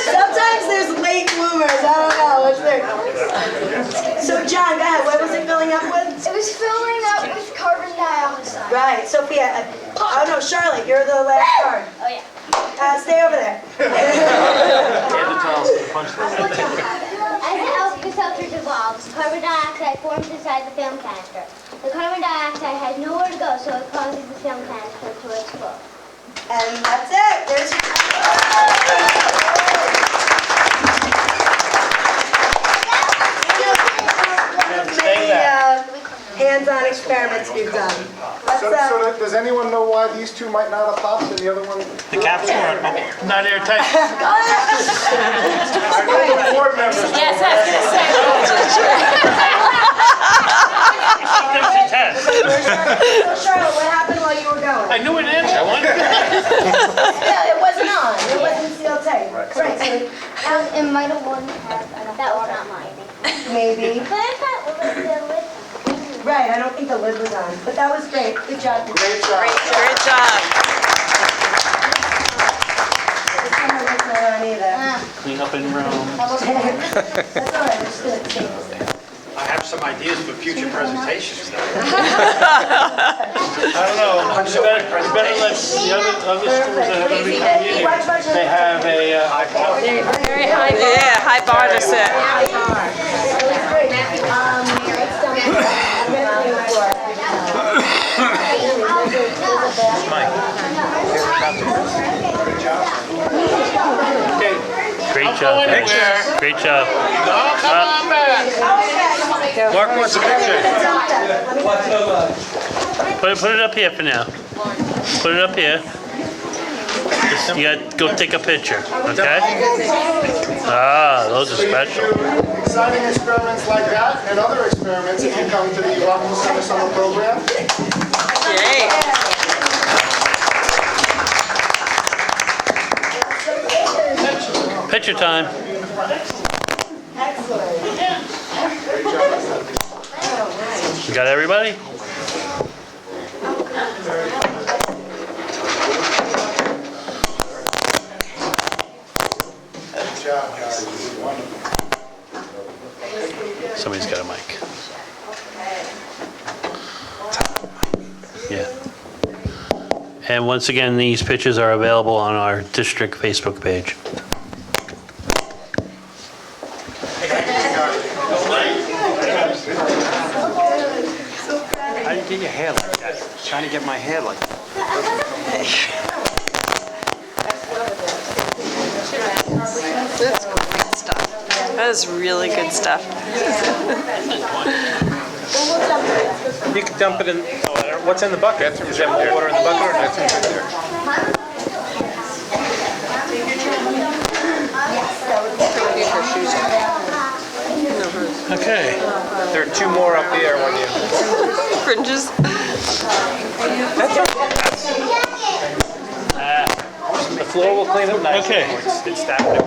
Speaker 15: Sometimes there's late bloomers, I don't know, what's there? So John, go ahead, what was it filling up with?
Speaker 12: It was filling up with carbon dioxide.
Speaker 15: Right, Sophia, oh no, Charlotte, you're the last card.
Speaker 12: Oh yeah.
Speaker 15: Stay over there.
Speaker 12: As the Alka-Seltzer dissolves, carbon dioxide forms inside the film canister. The carbon dioxide has nowhere to go, so it causes the film canister to explode.
Speaker 15: And that's it. There's hands-on experiments we've done.
Speaker 14: So does anyone know why these two might not have popped and the other one?
Speaker 11: The caps weren't
Speaker 2: Not airtight.
Speaker 14: Board members.
Speaker 8: Yes, I was gonna say.
Speaker 15: So Charlotte, what happened while you were going?
Speaker 2: I knew an answer. I wanted to.
Speaker 15: Yeah, it wasn't on. It wasn't
Speaker 12: It might have won. That was not mine.
Speaker 15: Maybe.
Speaker 12: But I thought it was the lid.
Speaker 15: Right, I don't think the lid was on, but that was great. Good job.
Speaker 14: Great job.
Speaker 13: Great job.
Speaker 15: This one wasn't on either.
Speaker 10: Clean up in Rome.
Speaker 15: That's all right, we're just gonna take this.
Speaker 11: I have some ideas for future presentations.
Speaker 2: I don't know, you better let the other schools that have every community, they have a high bar.
Speaker 8: Very high bar. Yeah, high bar to set.
Speaker 10: Great job, guys. Great job.
Speaker 2: Come on back.
Speaker 11: Mark wants a picture.
Speaker 10: Put it up here for now. Put it up here. You got to go take a picture, okay? Ah, those are special.
Speaker 14: Exciting experiments like that and other experiments if you come to the Rockville Center Summer Program.
Speaker 8: Yay.
Speaker 10: Picture time. You got everybody? Somebody's got a mic. Yeah. And once again, these pictures are available on our district Facebook page.
Speaker 3: How do you get your hair like that? Trying to get my hair like that.
Speaker 8: That's great stuff. That is really good stuff.
Speaker 11: You can dump it in, what's in the bucket? Is there more water in the bucket or not?
Speaker 2: Okay.
Speaker 11: There are two more up here when you...
Speaker 8: Fringes.
Speaker 11: The floor will clean up nicely.
Speaker 2: Okay.
Speaker 11: It's that way.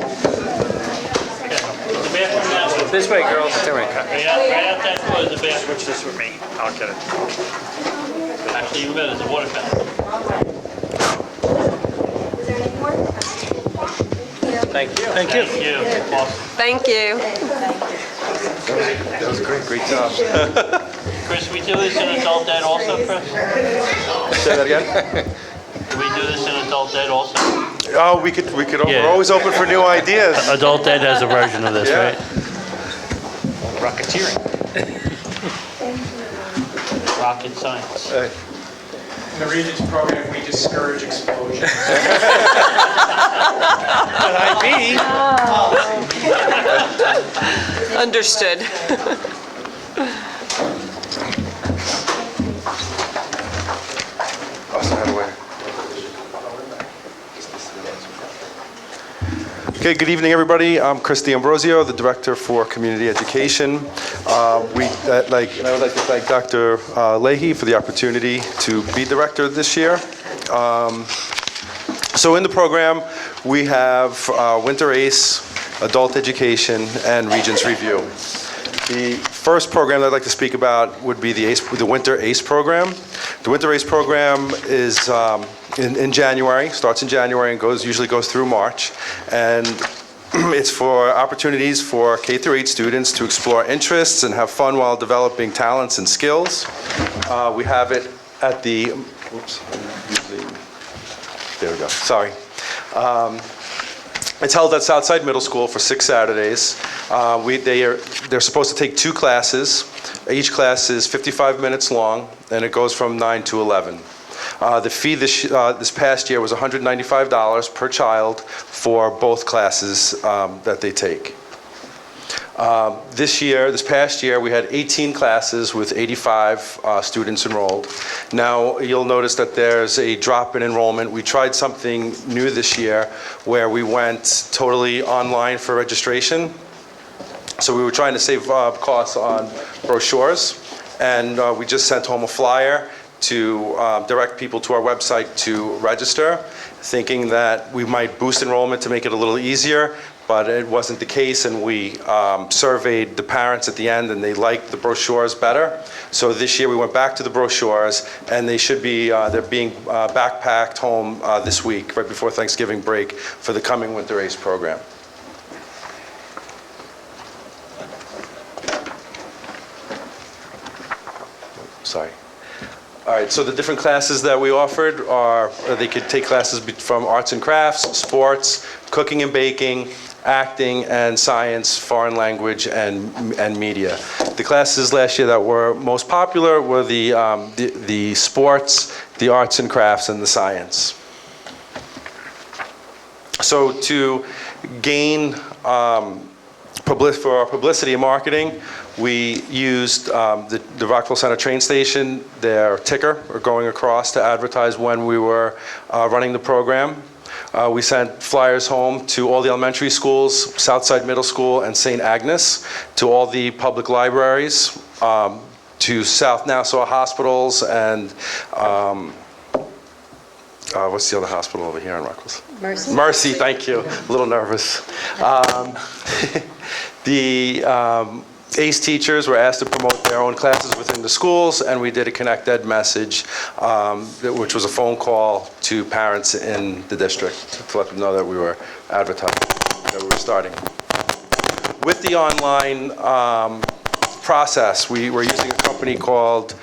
Speaker 11: This way, girls. This way.
Speaker 10: Right out that door is the bathroom.
Speaker 11: Switch this with me. I'll get it.
Speaker 10: Actually, even better, it's a water fountain.
Speaker 11: Thank you.
Speaker 2: Thank you.
Speaker 10: Thank you. Awesome.
Speaker 8: Thank you.
Speaker 14: That was great, great job.
Speaker 10: Chris, we do this in adult ed also, Chris?
Speaker 14: Say that again?
Speaker 10: Do we do this in adult ed also?
Speaker 14: Oh, we could,
Speaker 10: Yeah.
Speaker 14: we're always open for new ideas.
Speaker 10: Adult ed has a version of this,
Speaker 14: Yeah.
Speaker 10: right?
Speaker 11: Rocketeering.
Speaker 10: Rocket science.
Speaker 11: In the Regents program, we discourage explosions.
Speaker 2: But I be.
Speaker 8: Understood.
Speaker 14: Okay, good evening, everybody. I'm Chris D'Ambrosio, the Director for Community Education. I would like to thank Dr. Leahy for the opportunity to be director this year. So in the program, we have Winter ACE, Adult Education, and Regents Review. The first program that I'd like to speak about would be the Winter ACE program. The Winter ACE program is in January, starts in January and usually goes through March. And it's for opportunities for K through 8 students to explore interests and have fun while developing talents and skills. We have it at the, there we go, sorry. It's held at Southside Middle School for 6 Saturdays. They're supposed to take 2 classes. Each class is 55 minutes long, and it goes from 9 to 11. The fee this past year was $195 per child for both classes that they take. This past year, we had 18 classes with 85 students enrolled. Now, you'll notice that there's a drop in enrollment. We tried something new this year where we went totally online for registration. So we were trying to save costs on brochures, and we just sent home a flyer
Speaker 16: to direct people to our website to register, thinking that we might boost enrollment to make it a little easier, but it wasn't the case, and we surveyed the parents at the end, and they liked the brochures better. So this year we went back to the brochures, and they should be, they're being backpacked home this week, right before Thanksgiving break, for the coming Winter Ace program. Sorry. All right, so the different classes that we offered are, they could take classes from arts and crafts, sports, cooking and baking, acting, and science, foreign language, and media. The classes last year that were most popular were the sports, the arts and crafts, and the science. So to gain for our publicity and marketing, we used the Rockville Center train station, their ticker, or going across to advertise when we were running the program. We sent flyers home to all the elementary schools, Southside Middle School, and St. Agnes, to all the public libraries, to South Nassau hospitals, and what's the other hospital over here in Rockville?
Speaker 8: Mercy.
Speaker 16: Mercy, thank you. A little nervous. The ACE teachers were asked to promote their own classes within the schools, and we did a Connect Ed message, which was a phone call to parents in the district to let them know that we were advertising, that we were starting. With the online process, we were using a company called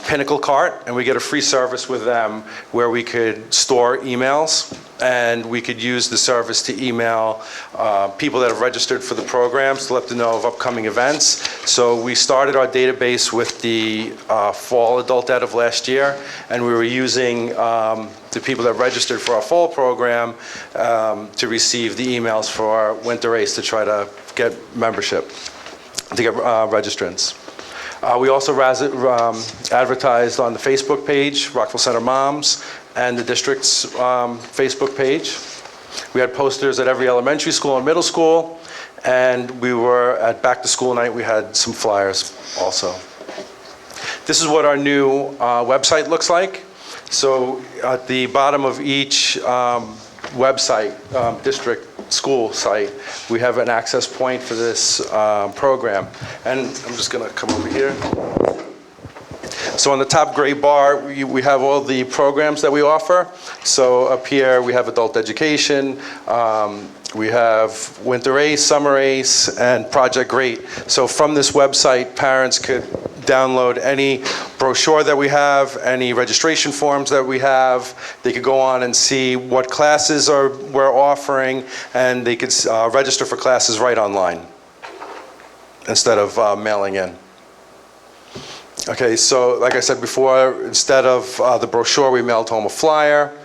Speaker 16: Pinnacle Cart, and we get a free service with them where we could store emails, and we could use the service to email people that have registered for the programs to let them know of upcoming events. So we started our database with the fall adult ed of last year, and we were using the people that registered for our fall program to receive the emails for our Winter Ace to try to get membership, to get registrants. We also advertised on the Facebook page, Rockville Center Moms, and the district's Facebook page. We had posters at every elementary school and middle school, and we were at Back to School Night, we had some flyers also. This is what our new website looks like. So at the bottom of each website, district school site, we have an access point for this program. And I'm just going to come over here. So on the top gray bar, we have all the programs that we offer. So up here, we have adult education, we have Winter Ace, Summer Ace, and Project Great. So from this website, parents could download any brochure that we have, any registration forms that we have. They could go on and see what classes we're offering, and they could register for classes right online instead of mailing in. Okay, so like I said before, instead of the brochure, we mailed home a flyer,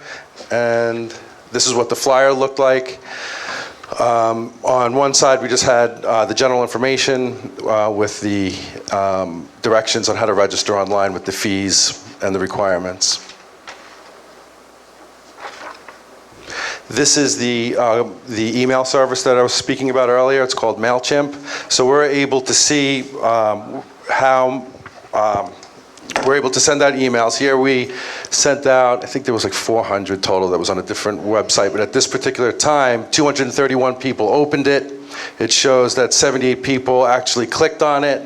Speaker 16: and this is what the flyer looked like. On one side, we just had the general information with the directions on how to register online with the fees and the requirements. This is the email service that I was speaking about earlier. It's called MailChimp. So we're able to see how we're able to send out emails. Here we sent out, I think there was like 400 total that was on a different website, but at this particular time, 231 people opened it. It shows that 78 people actually clicked on it,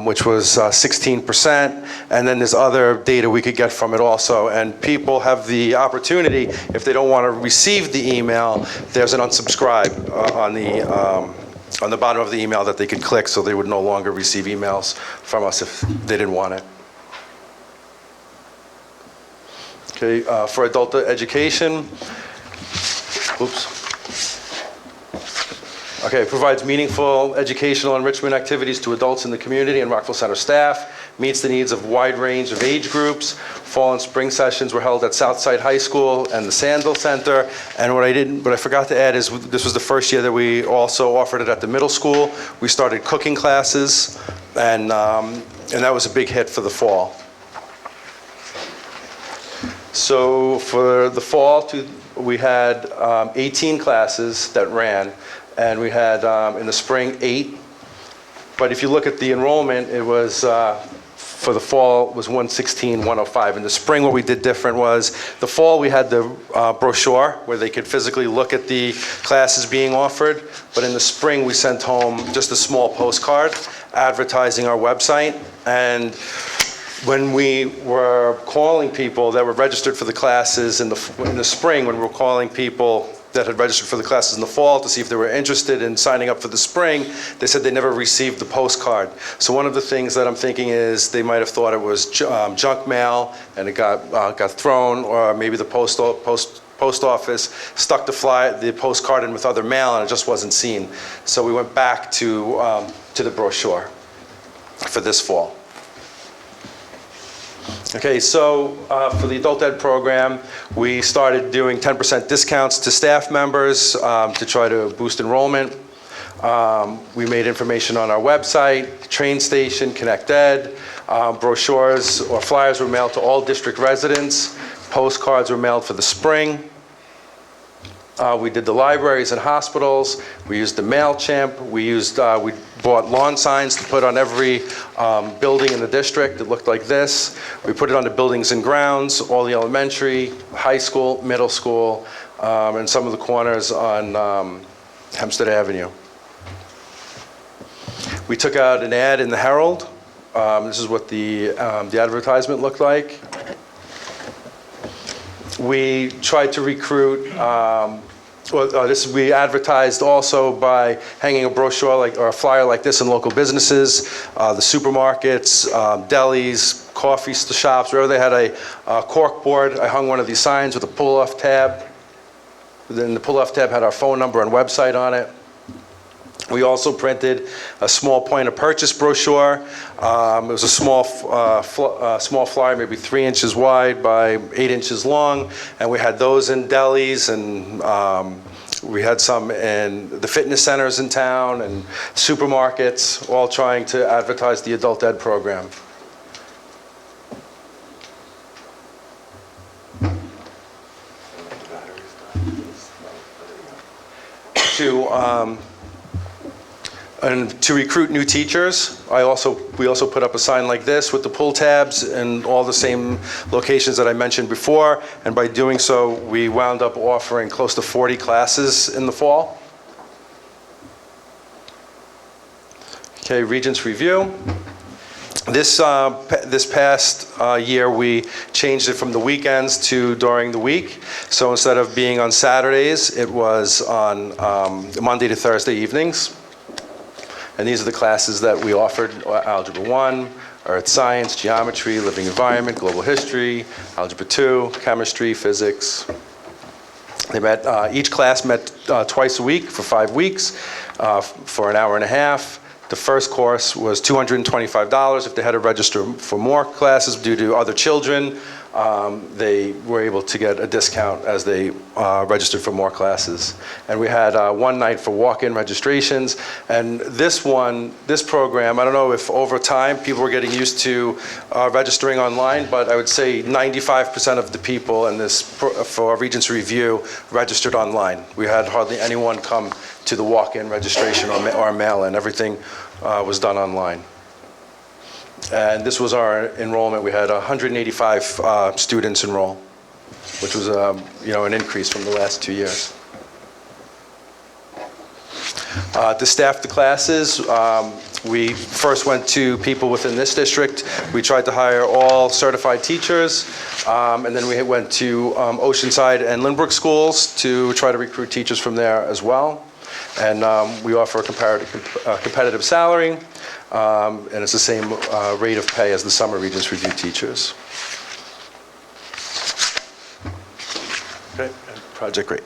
Speaker 16: which was 16%, and then there's other data we could get from it also. And people have the opportunity, if they don't want to receive the email, there's an unsubscribe on the bottom of the email that they could click, so they would no longer receive emails from us if they didn't want it. Okay, for adult education, oops. Okay, it provides meaningful educational enrichment activities to adults in the community and Rockville Center staff, meets the needs of a wide range of age groups. Fall and spring sessions were held at Southside High School and the Sandville Center. And what I forgot to add is this was the first year that we also offered it at the middle school. We started cooking classes, and that was a big hit for the fall. So for the fall, we had 18 classes that ran, and we had in the spring 8. But if you look at the enrollment, it was for the fall was 116,105. In the spring, what we did different was, the fall, we had the brochure where they could physically look at the classes being offered, but in the spring, we sent home just a small postcard advertising our website. And when we were calling people that were registered for the classes in the spring, when we were calling people that had registered for the classes in the fall to see if they were interested in signing up for the spring, they said they never received the postcard. So one of the things that I'm thinking is they might have thought it was junk mail and it got thrown, or maybe the post office stuck the postcard in with other mail and it just wasn't seen. So we went back to the brochure for this fall. Okay, so for the adult ed program, we started doing 10% discounts to staff members to try to boost enrollment. We made information on our website, train station, Connect Ed. Brochures or flyers were mailed to all district residents. Postcards were mailed for the spring. We did the libraries and hospitals. We used the MailChimp. We bought lawn signs to put on every building in the district. It looked like this. We put it on the buildings and grounds, all the elementary, high school, middle school, and some of the corners on Hempstead Avenue. We took out an ad in the Herald. This is what the advertisement looked like. We tried to recruit, we advertised also by hanging a brochure or a flyer like this in local businesses, the supermarkets, delis, coffee shops, wherever they had a cork board. I hung one of these signs with a pull-off tab. Then the pull-off tab had our phone number and website on it. We also printed a small point of purchase brochure. It was a small flyer, maybe 3 inches wide by 8 inches long, and we had those in delis, and we had some in the fitness centers in town and supermarkets, all trying to advertise the adult ed program. To recruit new teachers, we also put up a sign like this with the pull tabs in all the same locations that I mentioned before, and by doing so, we wound up offering close to 40 classes in the fall. Okay, Regents Review. This past year, we changed it from the weekends to during the week. So instead of being on Saturdays, it was on Monday to Thursday evenings. And these are the classes that we offered: Algebra 1, Earth Science, Geometry, Living Environment, Global History, Algebra 2, Chemistry, Physics. Each class met twice a week for 5 weeks for an hour and a half. The first course was $225. If they had to register for more classes due to other children, they were able to get a discount as they registered for more classes. And we had one night for walk-in registrations. And this program, I don't know if over time people were getting used to registering online, but I would say 95% of the people in this for Regents Review registered online. We had hardly anyone come to the walk-in registration or mail-in. Everything was done online. And this was our enrollment. We had 185 students enroll, which was an increase from the last 2 years. To staff the classes, we first went to people within this district. We tried to hire all certified teachers, and then we went to Oceanside and Lynbrook schools to try to recruit teachers from there as well. And we offer a competitive salary, and it's the same rate of pay as the summer Regents Review teachers. Okay, Project Great.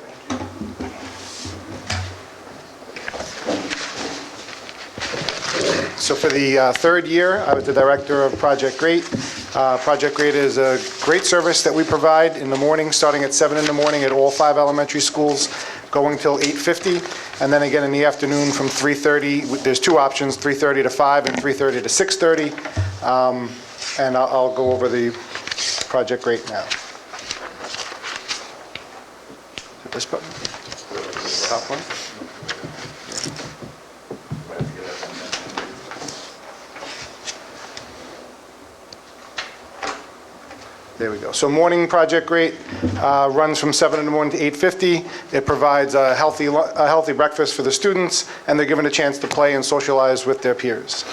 Speaker 14: So for the third year, I was the director of Project Great. Project Great is a great service that we provide in the morning, starting at 7 in the morning at all 5 elementary schools, going till 8:50, and then again in the afternoon from 3:30. There's 2 options, 3:30 to 5 and 3:30 to 6:30. And I'll go over the Project Great now. This button? Top one? There we go. So morning project rate runs from 7 in the morning to 8:50. It provides a healthy breakfast for the students, and they're given a chance to play and socialize with their peers.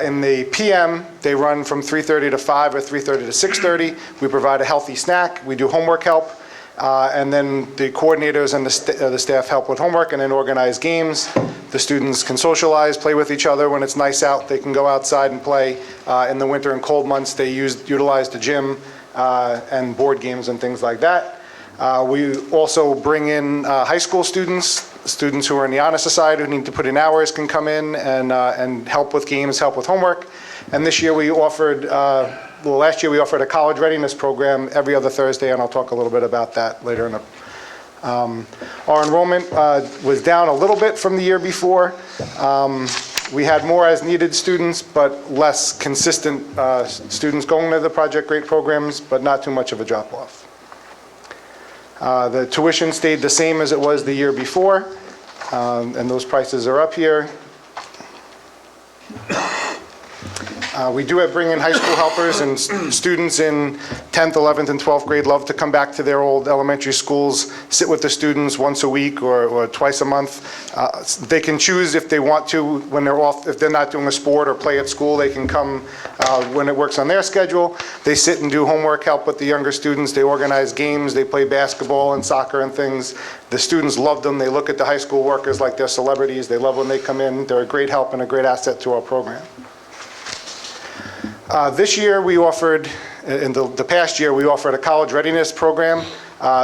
Speaker 14: In the PM, they run from 3:30 to 5 or 3:30 to 6:30. We provide a healthy snack. We do homework help. And then the coordinators and the staff help with homework and then organize games. The students can socialize, play with each other. When it's nice out, they can go outside and play. In the winter and cold months, they utilize the gym and board games and things like that. We also bring in high school students who are in the Honor Society who need to put in hours can come in and help with games, help with homework. And this year we offered, last year we offered a college readiness program every other Thursday, and I'll talk a little bit about that later in the our enrollment was down a little bit from the year before. We had more as needed students, but less consistent students going to the project grade programs, but not too much of a drop off. The tuition stayed the same as it was the year before, and those prices are up here. We do bring in high school helpers, and students in 10th, 11th, and 12th grade love to come back to their old elementary schools, sit with the students once a week or twice a month. They can choose if they want to when they're off. If they're not doing a sport or play at school, they can come when it works on their schedule. They sit and do homework help with the younger students. They organize games. They play basketball and soccer and things. The students love them. They look at the high school workers like they're celebrities. They love when they come in. They're a great help and a great asset to our program. This year we offered, in the past year, we offered a college readiness program.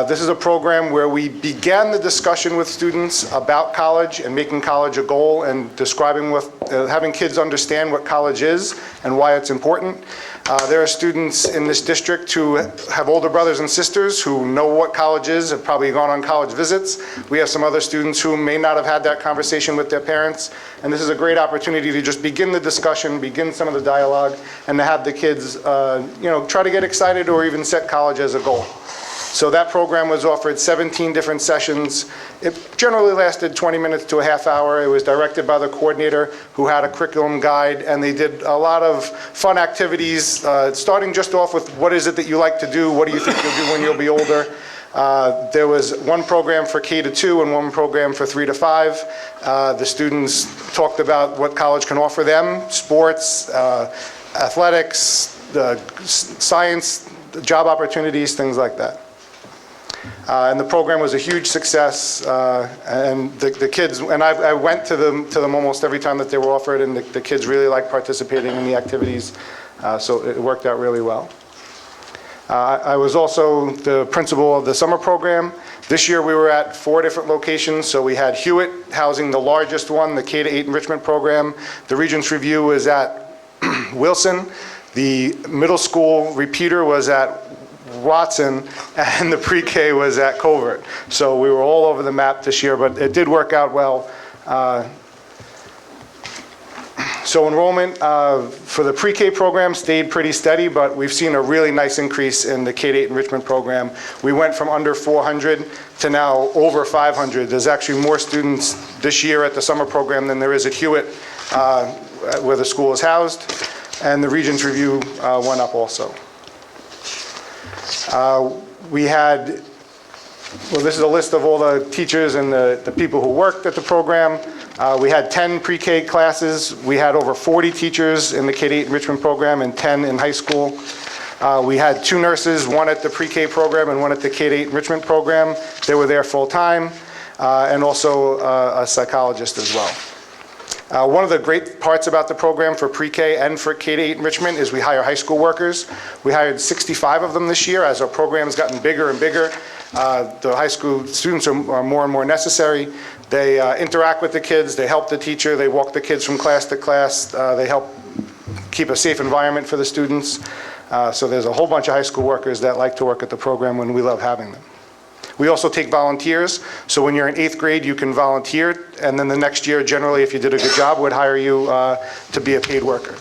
Speaker 14: This is a program where we began the discussion with students about college and making college a goal and describing having kids understand what college is and why it's important. There are students in this district who have older brothers and sisters who know what college is, have probably gone on college visits. We have some other students who may not have had that conversation with their parents, and this is a great opportunity to just begin the discussion, begin some of the dialogue, and to have the kids try to get excited or even set college as a goal. So that program was offered 17 different sessions. It generally lasted 20 minutes to a half hour. It was directed by the coordinator who had a curriculum guide, and they did a lot of fun activities, starting just off with what is it that you like to do, what do you think you'll do when you'll be older. There was one program for K to 2 and one program for 3 to 5. The students talked about what college can offer them, sports, athletics, science, job opportunities, things like that. And the program was a huge success, and the kids, and I went to them almost every time that they were offered, and the kids really liked participating in the activities, so it worked out really well. I was also the principal of the summer program. This year we were at 4 different locations, so we had Hewitt housing the largest one, the K-8 enrichment program. The Regents Review was at Wilson. The middle school repeater was at Watson, and the pre-K was at Covert. So we were all over the map this year, but it did work out well. So enrollment for the pre-K program stayed pretty steady, but we've seen a really nice increase in the K-8 enrichment program. We went from under 400 to now over 500. There's actually more students this year at the summer program than there is at Hewitt, where the school is housed, and the Regents Review went up also. We had, this is a list of all the teachers and the people who worked at the program. We had 10 pre-K classes. We had over 40 teachers in the K-8 enrichment program and 10 in high school. We had 2 nurses, one at the pre-K program and one at the K-8 enrichment program. They were there full-time, and also a psychologist as well. One of the great parts about the program for pre-K and for K-8 enrichment is we hire high school workers. We hired 65 of them this year. As our program's gotten bigger and bigger, the high school students are more and more necessary. They interact with the kids, they help the teacher, they walk the kids from class to class, they help keep a safe environment for the students. So there's a whole bunch of high school workers that like to work at the program, and we love having them. We also take volunteers, so when you're in 8th grade, you can volunteer, and then the next year, generally, if you did a good job, would hire you to be a paid worker.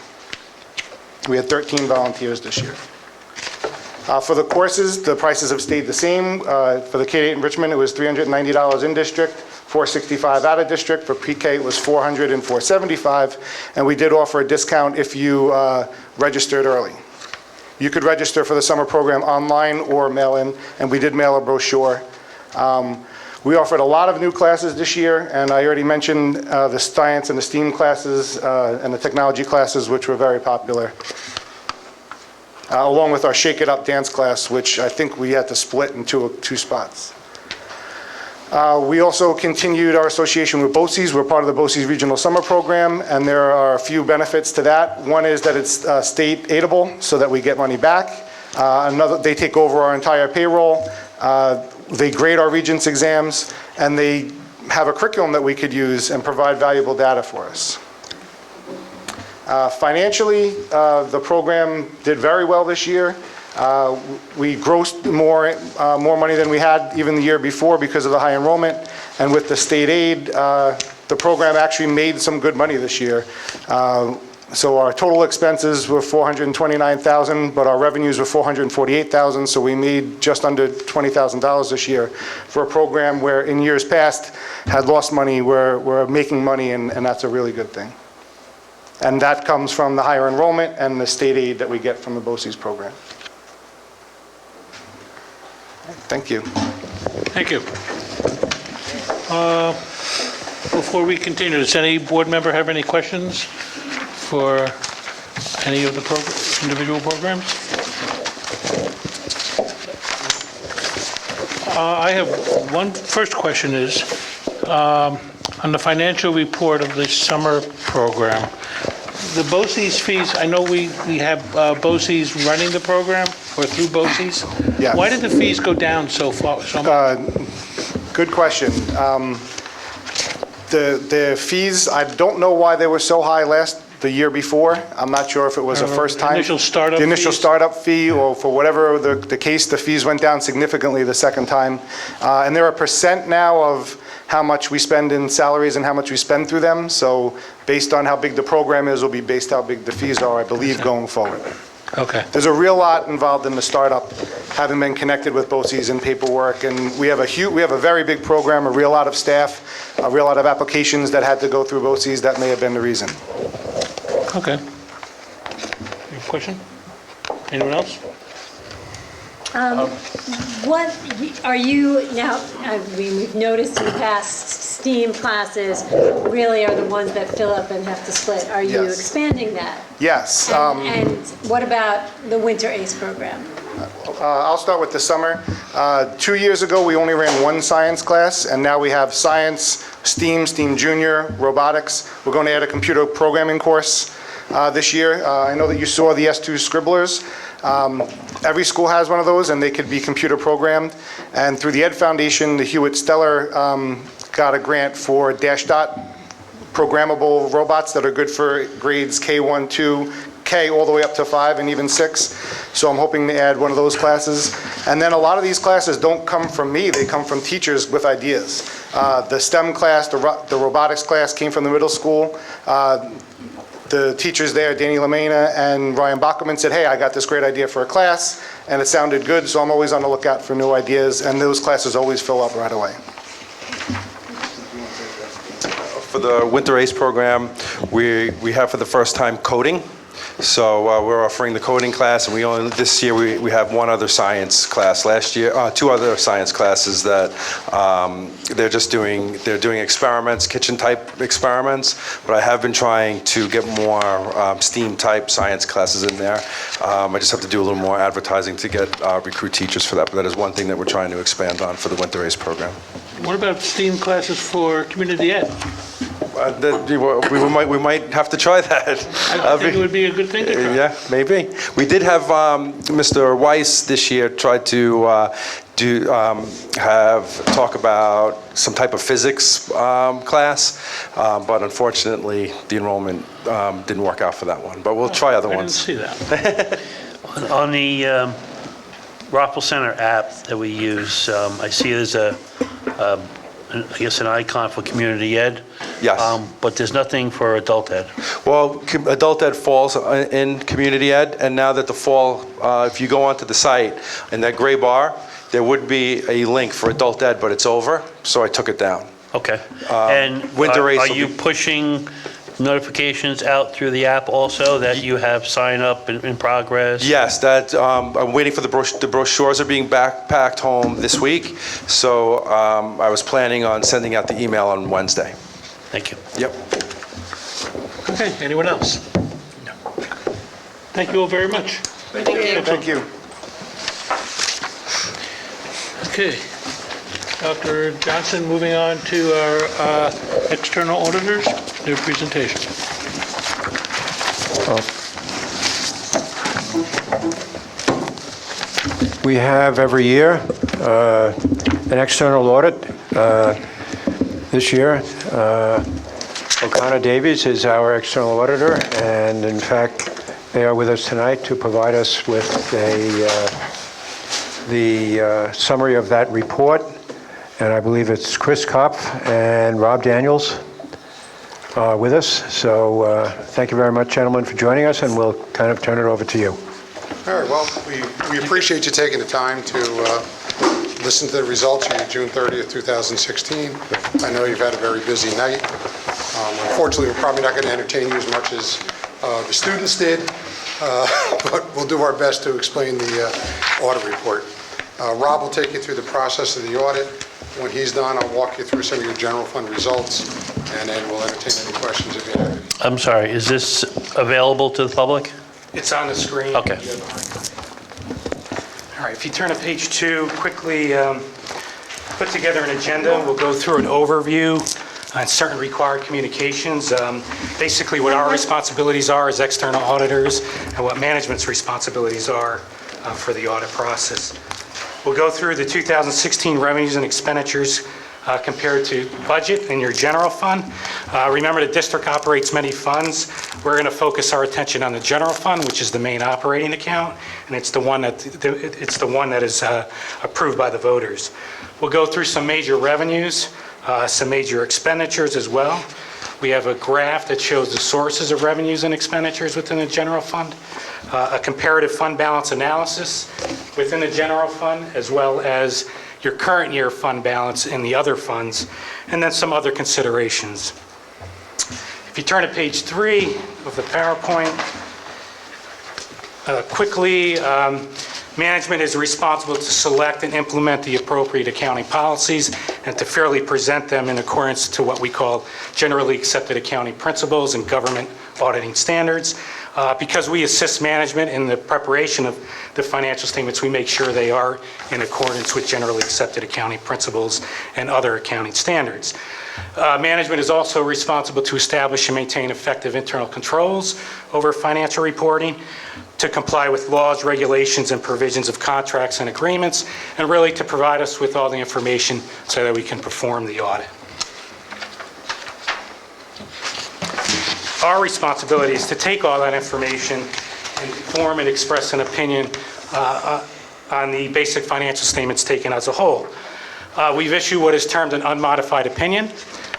Speaker 14: We had 13 volunteers this year. For the courses, the prices have stayed the same. For the K-8 enrichment, it was $390 in district, $465 out of district. For pre-K, it was $400 and $475, and we did offer a discount if you registered early. You could register for the summer program online or mail in, and we did mail a brochure. We offered a lot of new classes this year, and I already mentioned the science and the STEAM classes and the technology classes, which were very popular. Along with our Shake It Up dance class, which I think we had to split into two spots. We also continued our association with BOCES. We're part of the BOCES Regional Summer Program, and there are a few benefits to that. One is that it's state aidable, so that we get money back. Another, they take over our entire payroll. They grade our Regents exams, and they have a curriculum that we could use and provide valuable data for us. Financially, the program did very well this year. We grossed more money than we had even the year before because of the high enrollment. And with the state aid, the program actually made some good money this year. So our total expenses were $429,000, but our revenues were $448,000. So we made just under $20,000 this year for a program where in years past had lost money. We're making money, and that's a really good thing. And that comes from the higher enrollment and the state aid that we get from the BOCES program. Thank you.
Speaker 2: Thank you. Before we continue, does any board member have any questions for any of the individual programs? I have one first question is, on the financial report of the summer program, the BOCES fees, I know we have BOCES running the program, or through BOCES.
Speaker 14: Yes.
Speaker 2: Why did the fees go down so far?
Speaker 14: Good question. The fees, I don't know why they were so high the year before. I'm not sure if it was a first time.
Speaker 2: Initial startup
Speaker 14: The initial
Speaker 2: fees?
Speaker 14: startup fee, or for whatever the case, the fees went down significantly the second time. And they're a percent now of how much we spend in salaries and how much we spend through them. So based on how big the program is, will be based how big the fees are, I believe, going forward.
Speaker 2: Okay.
Speaker 14: There's a real lot involved in the startup, having been connected with BOCES and paperwork, and we have a very big program, a real lot of staff, a real lot of applications that had to go through BOCES. That may have been the reason.
Speaker 2: Okay. Any question? Anyone else?
Speaker 17: What are you now, I mean, we've noticed in the past STEAM classes really are the ones that fill up and have to split. Are you
Speaker 14: Yes.
Speaker 17: expanding that?
Speaker 14: Yes.
Speaker 17: And what about the Winter ACE program?
Speaker 14: I'll start with the summer. 2 years ago, we only ran one science class, and now we have science, STEAM, STEAM Junior, robotics. We're going to add a computer programming course this year. I know that you saw the S2 Scribblers. Every school has one of those, and they could be computer programmed. And through the Ed Foundation, the Hewitt Stellar got a grant for Dash Dot programmable robots that are good for grades K1, 2, K all the way up to 5 and even 6. So I'm hoping to add one of those classes. And then a lot of these classes don't come from me, they come from teachers with ideas. The STEM class, the robotics class came from the middle school. The teachers there, Danny Lamena and Ryan Bachman, said, hey, I got this great idea for a class, and it sounded good, so I'm always on the lookout for new ideas, and those classes always fill up right away.
Speaker 16: For the Winter ACE program, we have for the first time coding. So we're offering the coding class, and this year we have one other science class. Last year, 2 other science classes that they're doing experiments, kitchen type experiments. But I have been trying to get more STEAM type science classes in there. I just have to do a little more advertising to get recruit teachers for that. But that is one thing that we're trying to expand on for the Winter ACE program.
Speaker 2: What about STEAM classes for community ed?
Speaker 16: We might have to try that.
Speaker 2: I think it would be a good thing to try.
Speaker 16: Yeah, maybe. We did have Mr. Weiss this year try to talk about some type of physics class, but unfortunately the enrollment didn't work out for that one. But we'll try other ones.
Speaker 2: I didn't see that.
Speaker 10: On the Rockville Center app that we use, I see there's I guess an icon for community ed.
Speaker 16: Yes.
Speaker 10: But there's nothing for adult ed.
Speaker 16: Well, adult ed falls in community ed, and now that the fall, if you go onto the site, in that gray bar, there would be a link for adult ed, but it's over, so I took it down.
Speaker 10: Okay. And
Speaker 16: Winter ACE
Speaker 10: are
Speaker 16: will
Speaker 10: you
Speaker 16: be-
Speaker 10: pushing notifications out through the app also that you have sign up in progress?
Speaker 16: Yes, that, I'm waiting for the brochures are being packed home this week, so I was planning on sending out the email on Wednesday.
Speaker 10: Thank you.
Speaker 16: Yep.
Speaker 2: Okay, anyone else? No. Thank you all very much.
Speaker 3: Thank you.
Speaker 14: Thank you.
Speaker 2: Okay. Dr. Johnson, moving on to our external auditors, their presentation.
Speaker 5: We have every year an external audit. This year, O'Connor Davies is our external auditor, and in fact, they are with us tonight to provide us with the summary of that report. And I believe it's Chris Kopf and Rob Daniels with us. So thank you very much, gentlemen, for joining us, and we'll kind of turn it over to you.
Speaker 18: All right, well, we appreciate you taking the time to listen to the results of your June 30th, 2016. I know you've had a very busy night. Unfortunately, we're probably not going to entertain you as much as the students did, but we'll do our best to explain the audit report. Rob will take you through the process of the audit. When he's done, I'll walk you through some of your general fund results, and then we'll entertain any questions if you have any.
Speaker 10: I'm sorry, is this available to the public?
Speaker 11: It's on the screen.
Speaker 10: Okay.
Speaker 11: All right, if you turn to page 2, quickly put together an agenda. We'll go through an overview on certain required communications. Basically, what our responsibilities are as external auditors and what management's responsibilities are for the audit process. We'll go through the 2016 revenues and expenditures compared to budget in your general fund. Remember, the district operates many funds. We're going to focus our attention on the general fund, which is the main operating account, and it's the one that is approved by the voters. We'll go through some major revenues, some major expenditures as well. We have a graph that shows the sources of revenues and expenditures within the general fund, a comparative fund balance analysis within the general fund, as well as your current year fund balance in the other funds, and then some other considerations. If you turn to page 3 of the PowerPoint, quickly, management is responsible to select and implement the appropriate accounting policies and to fairly present them in accordance to what we call generally accepted accounting principles and government auditing standards. Because we assist management in the preparation of the financial statements, we make sure they are in accordance with generally accepted accounting principles and other accounting standards. Management is also responsible to establish and maintain effective internal controls over financial reporting, to comply with laws, regulations, and provisions of contracts and agreements, and really to provide us with all the information so that we can perform the audit. Our responsibility is to take all that information and form and express an opinion on the basic financial statements taken as a whole. We've issued what is termed an unmodified opinion.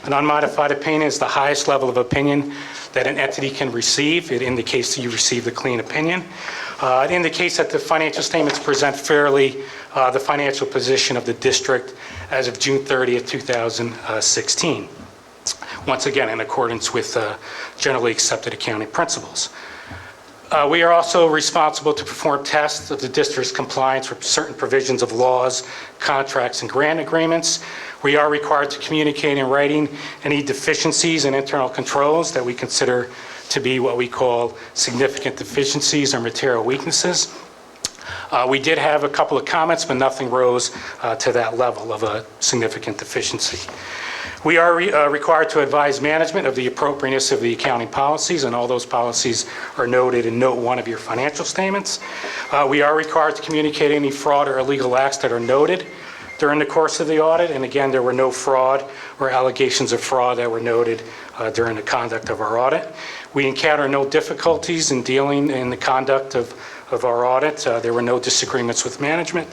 Speaker 11: An unmodified opinion is the highest level of opinion that an entity can receive. It indicates that you received a clean opinion. It indicates that the financial statements present fairly the financial position of the district as of June 30th, 2016. Once again, in accordance with generally accepted accounting principles. We are also responsible to perform tests of the district's compliance with certain provisions of laws, contracts, and grant agreements. We are required to communicate in writing any deficiencies and internal controls that we consider to be what we call significant deficiencies or material weaknesses. We did have a couple of comments, but nothing rose to that level of a significant deficiency. We are required to advise management of the appropriateness of the accounting policies, and all those policies are noted in Note 1 of your financial statements. We are required to communicate any fraud or illegal acts that are noted during the course of the audit, and again, there were no fraud or allegations of fraud that were noted during the conduct of our audit. We encounter no difficulties in dealing in the conduct of our audit. There were no disagreements with management.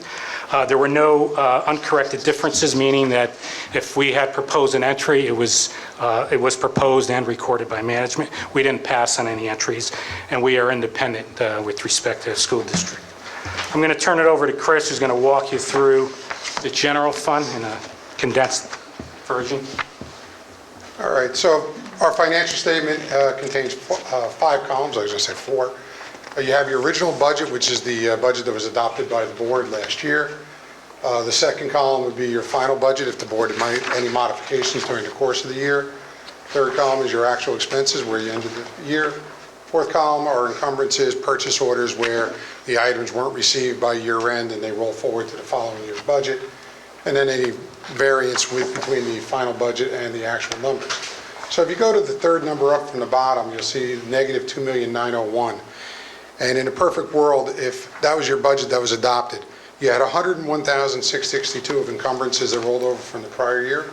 Speaker 11: There were no uncorrected differences, meaning that if we had proposed an entry, it was proposed and recorded by management. We didn't pass on any entries, and we are independent with respect to the school district. I'm going to turn it over to Chris, who's going to walk you through the general fund in a condensed version.
Speaker 18: All right, so Our financial statement contains 5 columns, I was going to say 4. You have your original budget, which is the budget that was adopted by the board last year. The second column would be your final budget if the board had made any modifications during the course of the year. Third column is your actual expenses where you ended the year. Fourth column are encumbrances, purchase orders where the items weren't received by year end and they roll forward to the following year's budget. And then any variance between the final budget and the actual numbers. So if you go to the third number up from the bottom, you'll see negative $2,901,000. And in a perfect world, if that was your budget that was adopted, you had $101,662 of encumbrances that rolled over from the prior year,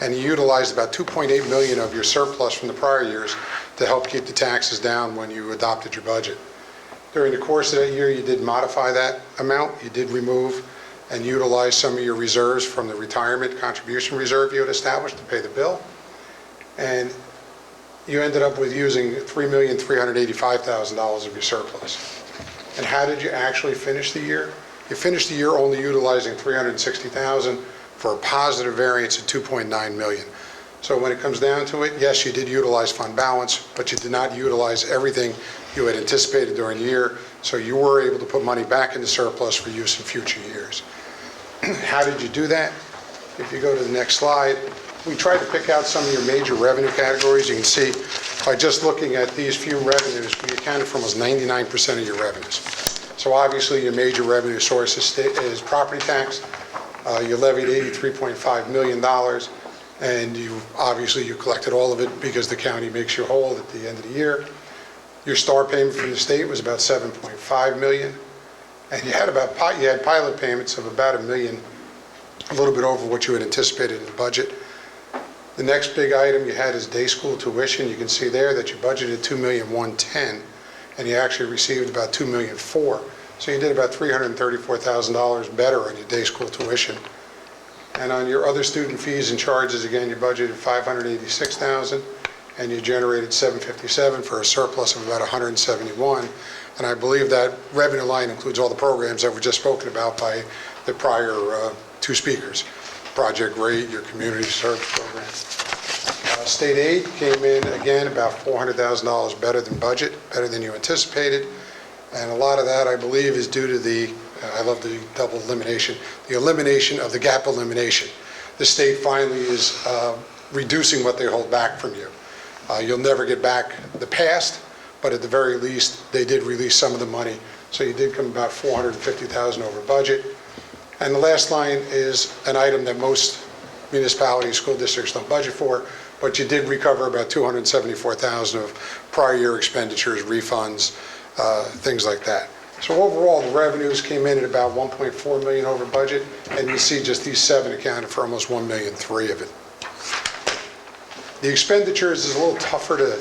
Speaker 18: and you utilized about $2.8 million of your surplus from the prior years to help keep the taxes down when you adopted your budget. During the course of that year, you did modify that amount. You did remove and utilize some of your reserves from the retirement contribution reserve you had established to pay the bill. And you ended up with using $3,385,000 of your surplus. And how did you actually finish the year? You finished the year only utilizing $360,000 for a positive variance of $2.9 million. So when it comes down to it, yes, you did utilize fund balance, but you did not utilize everything you had anticipated during the year, so you were able to put money back into surplus for use in future years. How did you do that? If you go to the next slide, we tried to pick out some of your major revenue categories. You can see by just looking at these few revenues, we accounted for almost 99% of your revenues. So obviously your major revenue source is property tax. You levied $83.5 million, and you collected all of it because the county makes you whole at the end of the year. Your STAR payment from the state was about $7.5 million, and you had pilot payments of about $1 million, a little bit over what you had anticipated in the budget. The next big item you had is day school tuition. You can see there that you budgeted $2,110,000, and you actually received about $2,004,000. So you did about $334,000 better on your day school tuition. And on your other student fees and charges, again, you budgeted $586,000, and you generated $757,000 for a surplus of about $171,000. And I believe that revenue line includes all the programs that were just spoken about by the prior 2 speakers. Project Rate, your community service program. State aid came in, again, about $400,000 better than budget, better than you anticipated. And a lot of that, I believe, is due to the, I love the double elimination, the elimination of the gap elimination. The state finally is reducing what they hold back from you. You'll never get back the past, but at the very least, they did release some of the money. So you did come about $450,000 over budget. And the last line is an item that most municipalities, school districts don't budget for, but you did recover about $274,000 of prior year expenditures, refunds, things like that. So overall, the revenues came in at about $1.4 million over budget, and you see just these 7 accounted for almost $1.3 million of it. The expenditures is a little tougher to,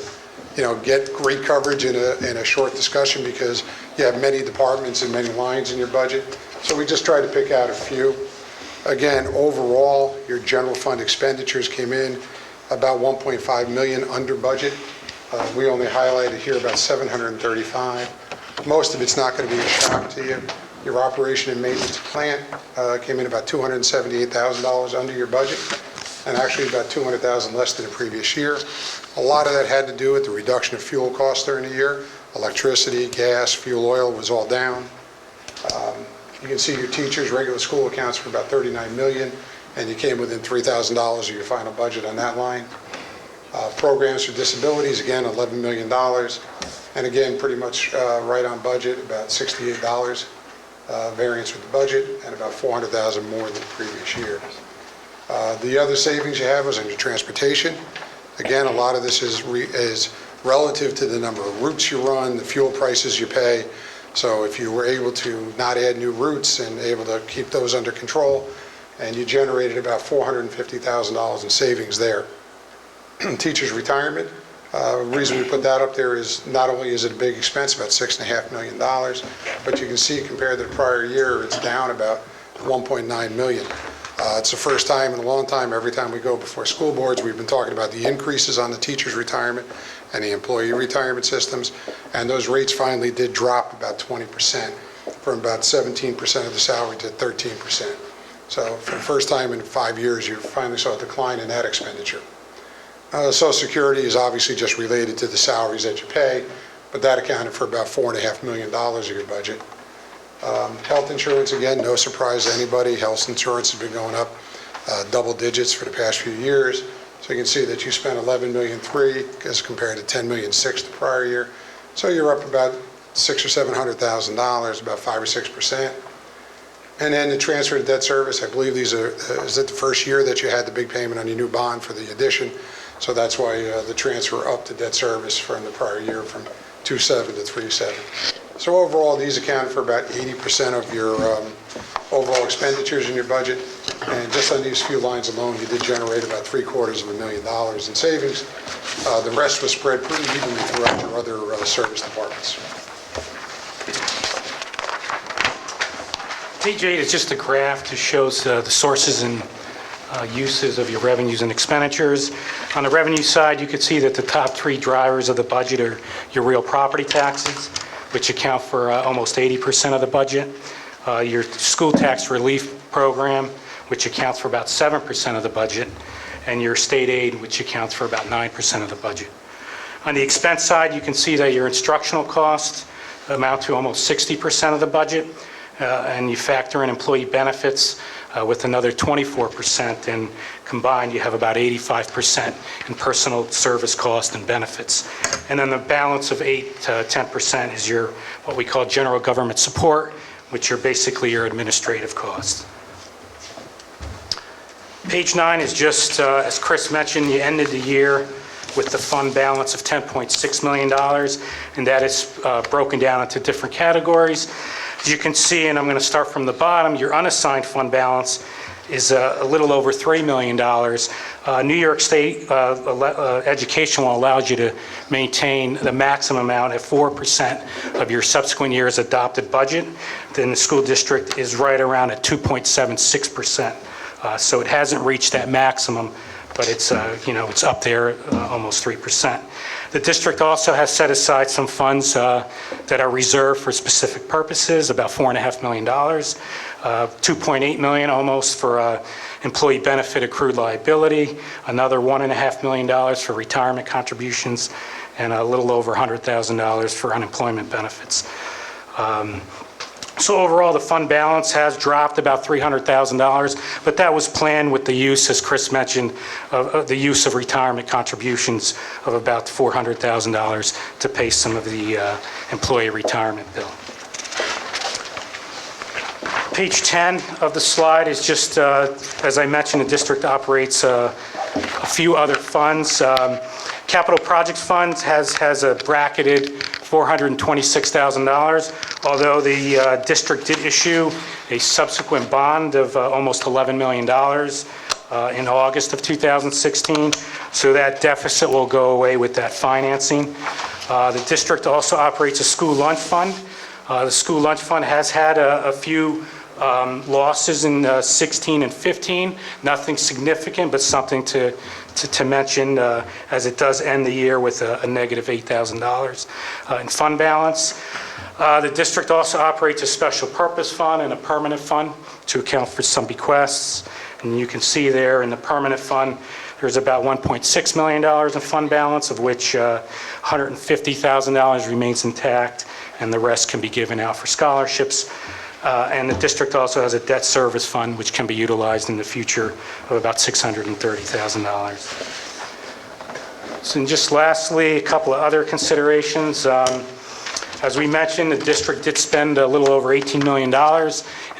Speaker 18: get great coverage in a short discussion because you have many departments and many lines in your budget. So we just tried to pick out a few. Again, overall, your general fund expenditures came in about $1.5 million under budget. We only highlighted here about $735,000. Most of it's not going to be a shock to you. Your operation and maintenance plant came in about $278,000 under your budget, and actually about $200,000 less than the previous year. A lot of that had to do with the reduction of fuel costs during the year. Electricity, gas, fuel oil was all down. You can see your teachers' regular school accounts for about $39 million, and you came within $3,000 of your final budget on that line. Programs for disabilities, again, $11 million. And again, pretty much right on budget, about $68 variance with the budget, and about $400,000 more than the previous year. The other savings you have was on your transportation. Again, a lot of this is relative to the number of routes you run, the fuel prices you pay. So if you were able to not add new routes and able to keep those under control, and you generated about $450,000 in savings there. Teachers' retirement, the reason we put that up there is not only is it a big expense, about $6.5 million, but you can see compared to the prior year, it's down about $1.9 million. It's the first time in a long time, every time we go before school boards, we've been talking about the increases on the teachers' retirement and the employee retirement systems, and those rates finally did drop about 20%, from about 17% of the salary to 13%. So for the first time in 5 years, you finally saw a decline in that expenditure. Social Security is obviously just related to the salaries that you pay, but that accounted for about $4.5 million of your budget. Health insurance, again, no surprise to anybody. Health insurance has been going up double digits for the past few years. So you can see that you spent $11.3 million as compared to $10.6 million the prior year. So you're up about $600,000 or $700,000, about 5 or 6%. And then the transfer to debt service, I believe is it the first year that you had the big payment on your new bond for the addition? So that's why the transfer up to debt service from the prior year from 2.7 to 3.7. So overall, these accounted for about 80% of your overall expenditures in your budget. And just on these few lines alone, you did generate about $750,000 in savings. The rest was spread pretty evenly throughout your other service departments.
Speaker 11: Page 8 is just a graph that shows the sources and uses of your revenues and expenditures. On the revenue side, you can see that the top three drivers of the budget are your real property taxes, which account for almost 80% of the budget, your school tax relief program, which accounts for about 7% of the budget, and your state aid, which accounts for about 9% of the budget. On the expense side, you can see that your instructional costs amount to almost 60% of the budget, and you factor in employee benefits with another 24%, and combined you have about 85% in personal service cost and benefits. And then the balance of 8 to 10% is your what we call general government support, which are basically your administrative costs. Page 9 is just, as Chris mentioned, you ended the year with the fund balance of $10.6 million, and that is broken down into different categories. As you can see, and I'm going to start from the bottom, your unassigned fund balance is a little over $3 million. New York State education law allows you to maintain the maximum amount at 4% of your subsequent year's adopted budget. Then the school district is right around at 2.76%. So it hasn't reached that maximum, but it's it's up there almost 3%. The district also has set aside some funds that are reserved for specific purposes, about $4.5 million, $2.8 million almost for employee benefit accrued liability, another $1.5 million for retirement contributions, and a little over $100,000 for unemployment benefits. So overall, the fund balance has dropped about $300,000, but that was planned with the use, as Chris mentioned, of the use of retirement contributions of about $400,000 to pay some of the employee retirement bill. Page 10 of the slide is just, as I mentioned, the district operates a few other funds. Capital Projects Fund has a bracketed $426,000, although the district did issue a subsequent bond of almost $11 million in August of 2016, so that deficit will go away with that financing. The district also operates a school lunch fund. The school lunch fund has had a few losses in 16 and 15, nothing significant, but something to mention as it does end the year with a negative $8,000 in fund balance. The district also operates a special purpose fund and a permanent fund to account for some bequests. And you can see there in the permanent fund, there's about $1.6 million in fund balance, of which $150,000 remains intact, and the rest can be given out for scholarships. And the district also has a debt service fund, which can be utilized in the future of about $630,000. So, and just lastly, a couple of other considerations. As we mentioned, the district did spend a little over $18 million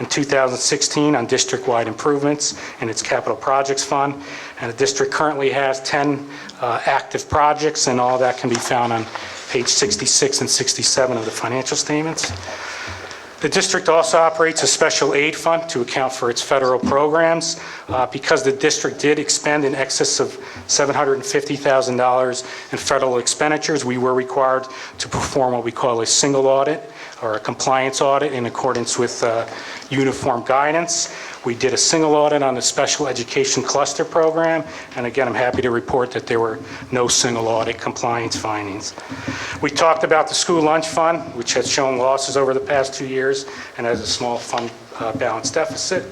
Speaker 11: in 2016 on district-wide improvements in its capital projects fund. And the district currently has 10 active projects, and all that can be found on page 66 and 67 of the financial statements. The district also operates a special aid fund to account for its federal programs. Because the district did expend in excess of $750,000 in federal expenditures, we were required to perform what we call a single audit or a compliance audit in accordance with uniform guidance. We did a single audit on the special education cluster program, and again, I'm happy to report that there were no single audit compliance findings. We talked about the school lunch fund, which has shown losses over the past 2 years and has a small fund balance deficit.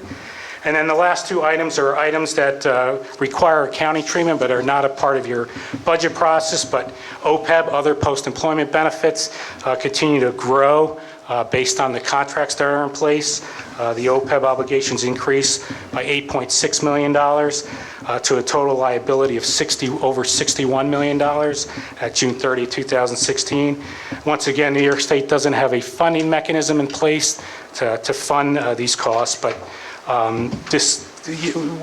Speaker 11: And then the last two items are items that require accounting treatment but are not a part of your budget process, but OPEB, other post-employment benefits, continue to grow based on the contracts that are in place. The OPEB obligations increase by $8.6 million to a total liability of over $61 million at June 30, 2016. Once again, New York State doesn't have a funding mechanism in place to fund these costs, but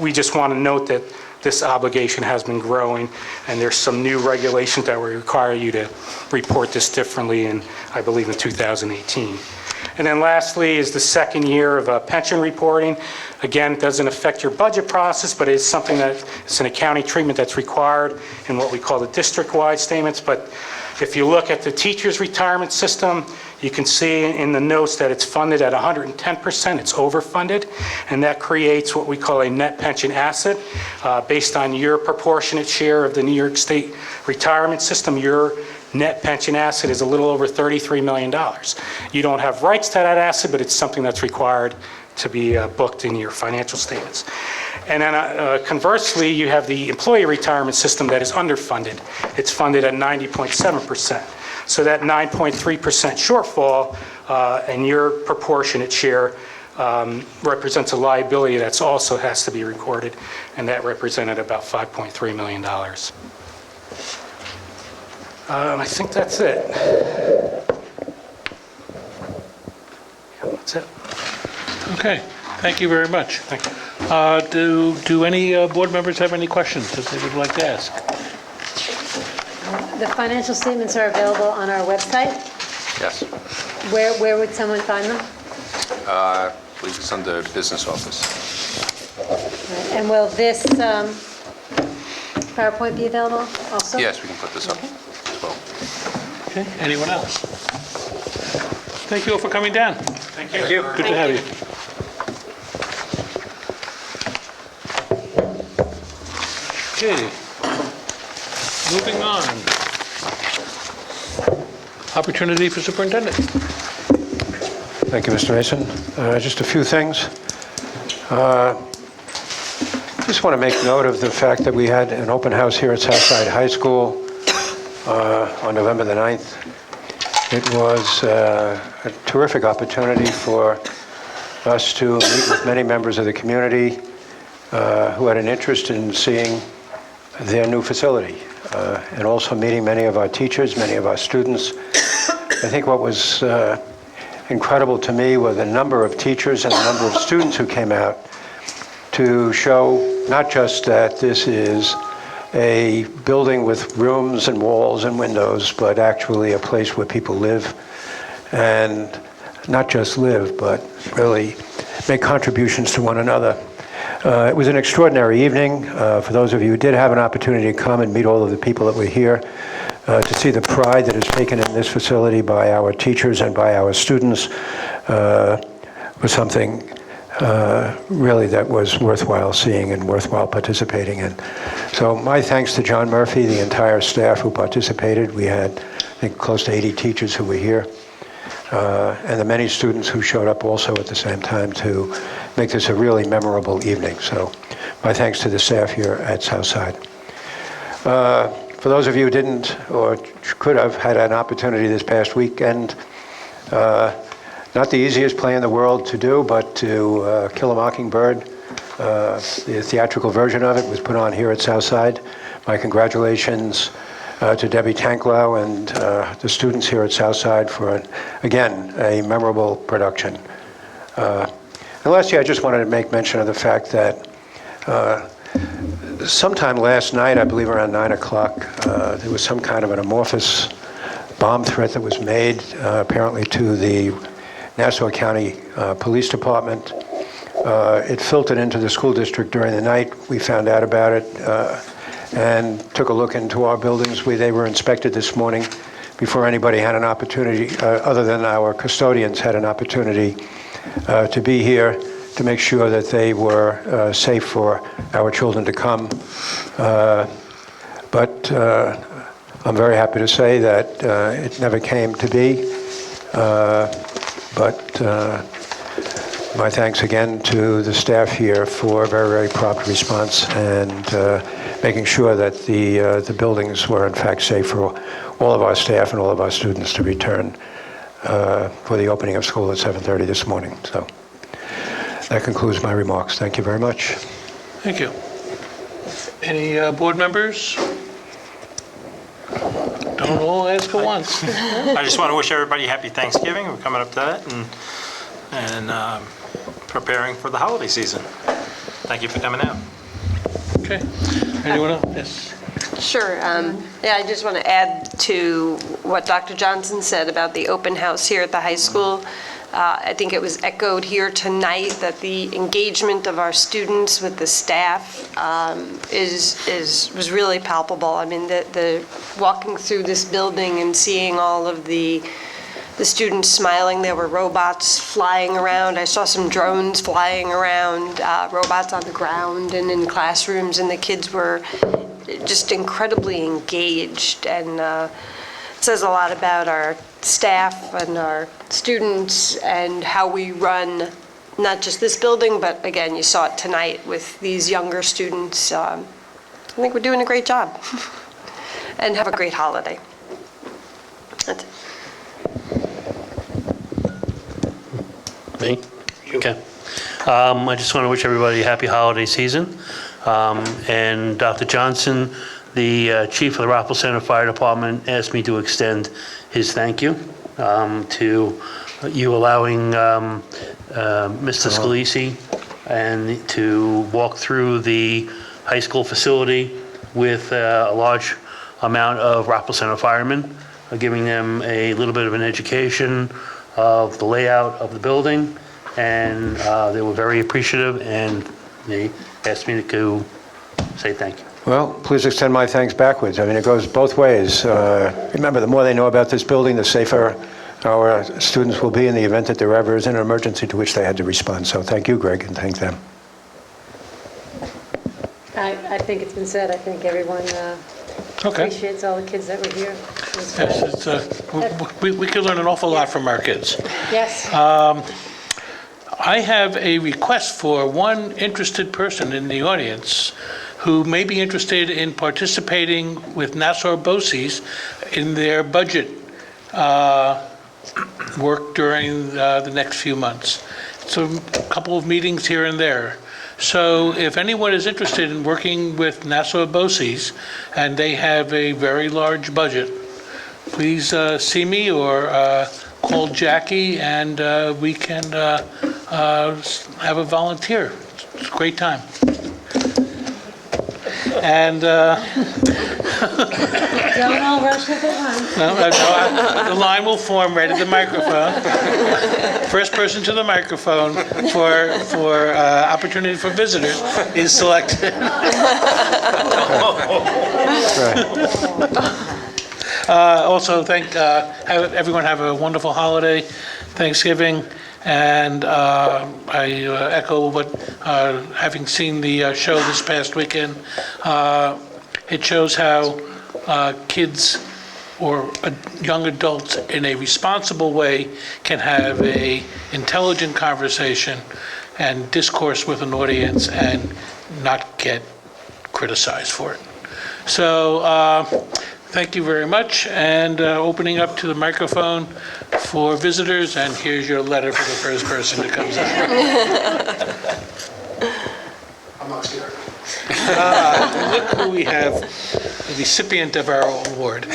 Speaker 11: we just want to note that this obligation has been growing, and there's some new regulations that will require you to report this differently in, I believe, in 2018. And then lastly is the second year of pension reporting. Again, it doesn't affect your budget process, but it's something it's an accounting treatment that's required in what we call the district-wide statements. But if you look at the teacher's retirement system, you can see in the notes that it's funded at 110%, it's overfunded, and that creates what we call a net pension asset. Based on your proportionate share of the New York State retirement system, your net pension asset is a little over $33 million. You don't have rights to that asset, but it's something that's required to be booked in your financial statements. And then conversely, you have the employee retirement system that is underfunded. It's funded at 90.7%. So that 9.3% shortfall and your proportionate share represents a liability that also has to be recorded, and that represented about $5.3 million. I think that's it. That's it.
Speaker 2: Okay, thank you very much.
Speaker 11: Thank you.
Speaker 2: Do any board members have any questions that they would like to ask?
Speaker 17: The financial statements are available on our website.
Speaker 19: Yes.
Speaker 17: Where would someone find them?
Speaker 19: I believe it's under business office.
Speaker 17: And will this PowerPoint be available also?
Speaker 19: Yes, we can put this up as well.
Speaker 2: Okay, anyone else? Thank you all for coming down.
Speaker 11: Thank you.
Speaker 2: Good to have you. Okay, moving on. Opportunity for superintendent.
Speaker 5: Thank you, Mr. Mason. Just a few things. Just want to make note of the fact that we had an open house here at Southside High School on November the 9th. It was a terrific opportunity for us to meet with many members of the community who had an interest in seeing their new facility, and also meeting many of our teachers, many of our students. I think what was incredible to me were the number of teachers and the number of students who came out to show not just that this is a building with rooms and walls and windows, but actually a place where people live, and not just live, but really make contributions to one another. It was an extraordinary evening. For those of you who did have an opportunity to come and meet all of the people that were here, to see the pride that is taken in this facility by our teachers and by our students was something really that was worthwhile seeing and worthwhile participating in. So my thanks to John Murphy, the entire staff who participated. We had, I think, close to 80 teachers who were here, and the many students who showed up also at the same time to make this a really memorable evening. So my thanks to the staff here at Southside. For those of you who didn't or could have had an opportunity this past weekend, not the easiest play in the world to do, but to Kill a Mockingbird, the theatrical version of it was put on here at Southside. My congratulations to Debbie Tanklow and the students here at Southside for, again, a memorable production. And lastly, I just wanted to make mention of the fact that sometime last night, I believe around 9 o'clock, there was some kind of an amorphous bomb threat that was made, apparently to the Nassau County Police Department. It filtered into the school district during the night. We found out about it and took a look into our buildings. They were inspected this morning before anybody had an opportunity, other than our custodians had an opportunity to be here to make sure that they were safe for our children to come. But I'm very happy to say that it never came to be. But My thanks again to the staff here for a very, very prompt response and making sure that the buildings were in fact safe for all of our staff and all of our students to return for the opening of school at 7:30 this morning. So that concludes my remarks. Thank you very much.
Speaker 2: Thank you. Any board members? Don't all ask at once.
Speaker 20: I just want to wish everybody happy Thanksgiving. We're coming up to that and preparing for the holiday season. Thank you for coming out.
Speaker 2: Okay. Anyone else? Yes.
Speaker 8: Sure. Yeah, I just want to add to what Dr. Johnson said about the open house here at the high school. I think it was echoed here tonight that the engagement of our students with the staff was really palpable. I mean, the walking through this building and seeing all of the students smiling. There were robots flying around. I saw some drones flying around, robots on the ground and in classrooms, and the kids were just incredibly engaged, and it says a lot about our staff and our students and how we run not just this building, but again, you saw it tonight with these younger students. I think we're doing a great job. And have a great holiday. That's it.
Speaker 10: Me? Okay. I just want to wish everybody a happy holiday season. And Dr. Johnson, the chief of the Rockville Center Fire Department, asked me to extend his thank you to you allowing Mr. Scalisi and to walk through the high school facility with a large amount of Rockville Center firemen, giving them a little bit of an education of the layout of the building, and they were very appreciative, and they asked me to say thank you.
Speaker 5: Well, please extend my thanks backwards. I mean, it goes both ways. Remember, the more they know about this building, the safer our students will be in the event that there ever is an emergency to which they had to respond. So thank you, Greg, and thank them.
Speaker 17: I think it's been said. I think everyone appreciates all the kids that were here.
Speaker 2: Yes, we could learn an awful lot from our kids.
Speaker 17: Yes.
Speaker 2: I have a request for one interested person in the audience who may be interested in participating with Nassau BOCES in their budget work during the next few months. So a couple of meetings here and there. So if anyone is interested in working with Nassau BOCES and they have a very large budget, please see me or call Jackie, and we can have a volunteer. It's a great time. And
Speaker 17: Don't all rush up at once.
Speaker 2: no, the line will form right at the microphone. First person to the microphone for opportunity for visitors is selected. Also, everyone have a wonderful holiday, Thanksgiving, and I echo what, having seen the show this past weekend, it shows how kids or young adults in a responsible way can have a intelligent conversation and discourse with an audience and not get criticized for it. So thank you very much, and opening up to the microphone for visitors, and here's your letter for the first person that comes in.
Speaker 18: I'm not scared.
Speaker 2: Look who we have, the recipient of our award.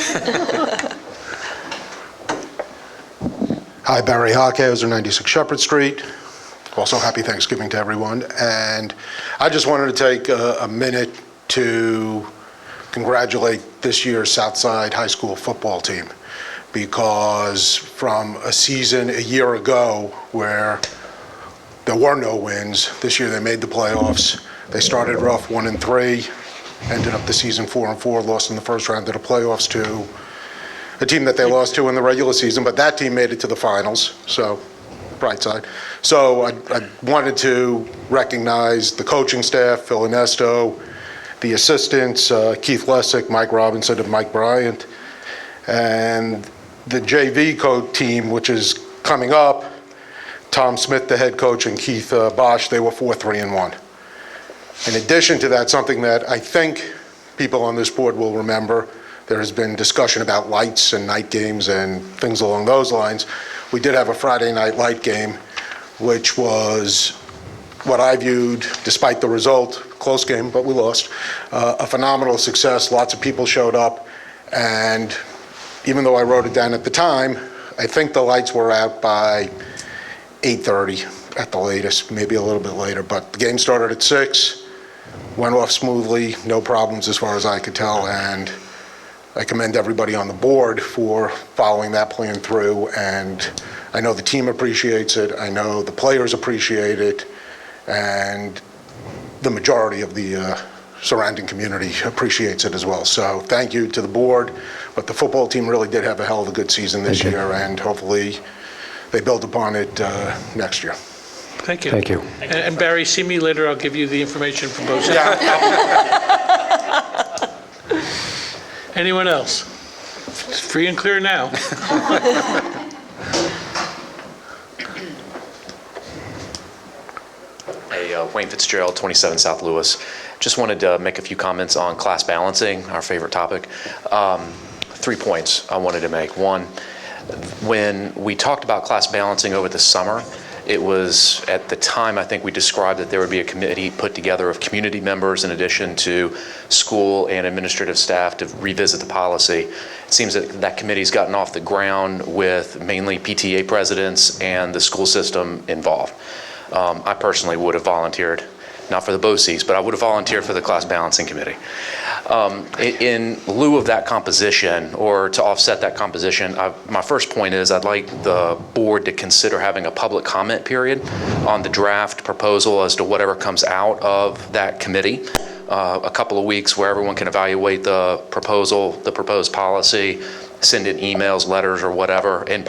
Speaker 18: Hi, Barry Hockhauser, 96 Shepherd Street. Also, happy Thanksgiving to everyone. And I just wanted to take a minute to congratulate this year's Southside High School football team, because from a season a year ago where there were no wins, this year they made the playoffs. They started rough 1-3, ended up the season 4-4, lost in the first round of the playoffs to a team that they lost to in the regular season, but that team made it to the finals, so bright side. So I wanted to recognize the coaching staff, Phil Ernesto, the assistants, Keith Lessick, Mike Robinson, and Mike Bryant, and the JV team, which is coming up. Tom Smith, the head coach, and Keith Bosch, they were 4-3-1. In addition to that, something that I think people on this board will remember, there has been discussion about lights and night games and things along those lines. We did have a Friday night light game, which was what I viewed, despite the result, close game, but we lost, a phenomenal success. Lots of people showed up, and even though I wrote it down at the time, I think the lights were out by 8:30 at the latest, maybe a little bit later, but the game started at 6, went off smoothly, no problems as far as I could tell, and I commend everybody on the board for following that plan through, and I know the team appreciates it, I know the players appreciate it, and the majority of the surrounding community appreciates it as well. So thank you to the board, but the football team really did have a hell of a good season this year, and hopefully they build upon it next year.
Speaker 2: Thank you.
Speaker 5: Thank you.
Speaker 2: And Barry, see me later, I'll give you the information from both sides. Anyone else? It's free and clear now.
Speaker 21: Hey, Wayne Fitzgerald, 27 South Lewis. Just wanted to make a few comments on class balancing, our favorite topic. 3 points I wanted to make. One, when we talked about class balancing over the summer, it was, at the time, I think we described that there would be a committee put together of community members in addition to school and administrative staff to revisit the policy. It seems that that committee's gotten off the ground with mainly PTA presidents and the school system involved. I personally would have volunteered, not for the BOCES, but I would have volunteered for the class balancing committee. In lieu of that composition, or to offset that composition, my first point is I'd like the board to consider having a public comment period on the draft proposal as to whatever comes out of that committee. A couple of weeks where everyone can evaluate the proposal, the proposed policy, send in emails, letters, or whatever, and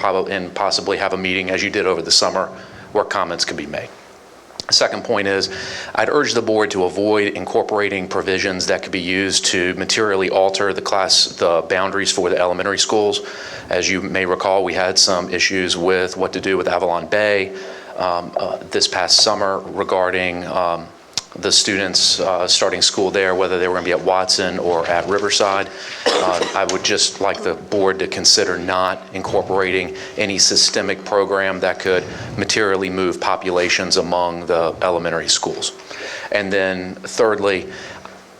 Speaker 21: possibly have a meeting, as you did over the summer, where comments can be made. Second point is, I'd urge the board to avoid incorporating provisions that could be used to materially alter the boundaries for the elementary schools. As you may recall, we had some issues with what to do with Avalon Bay this past summer regarding the students starting school there, whether they were going to be at Watson or at Riverside. I would just like the board to consider not incorporating any systemic program that could materially move populations among the elementary schools. And then thirdly,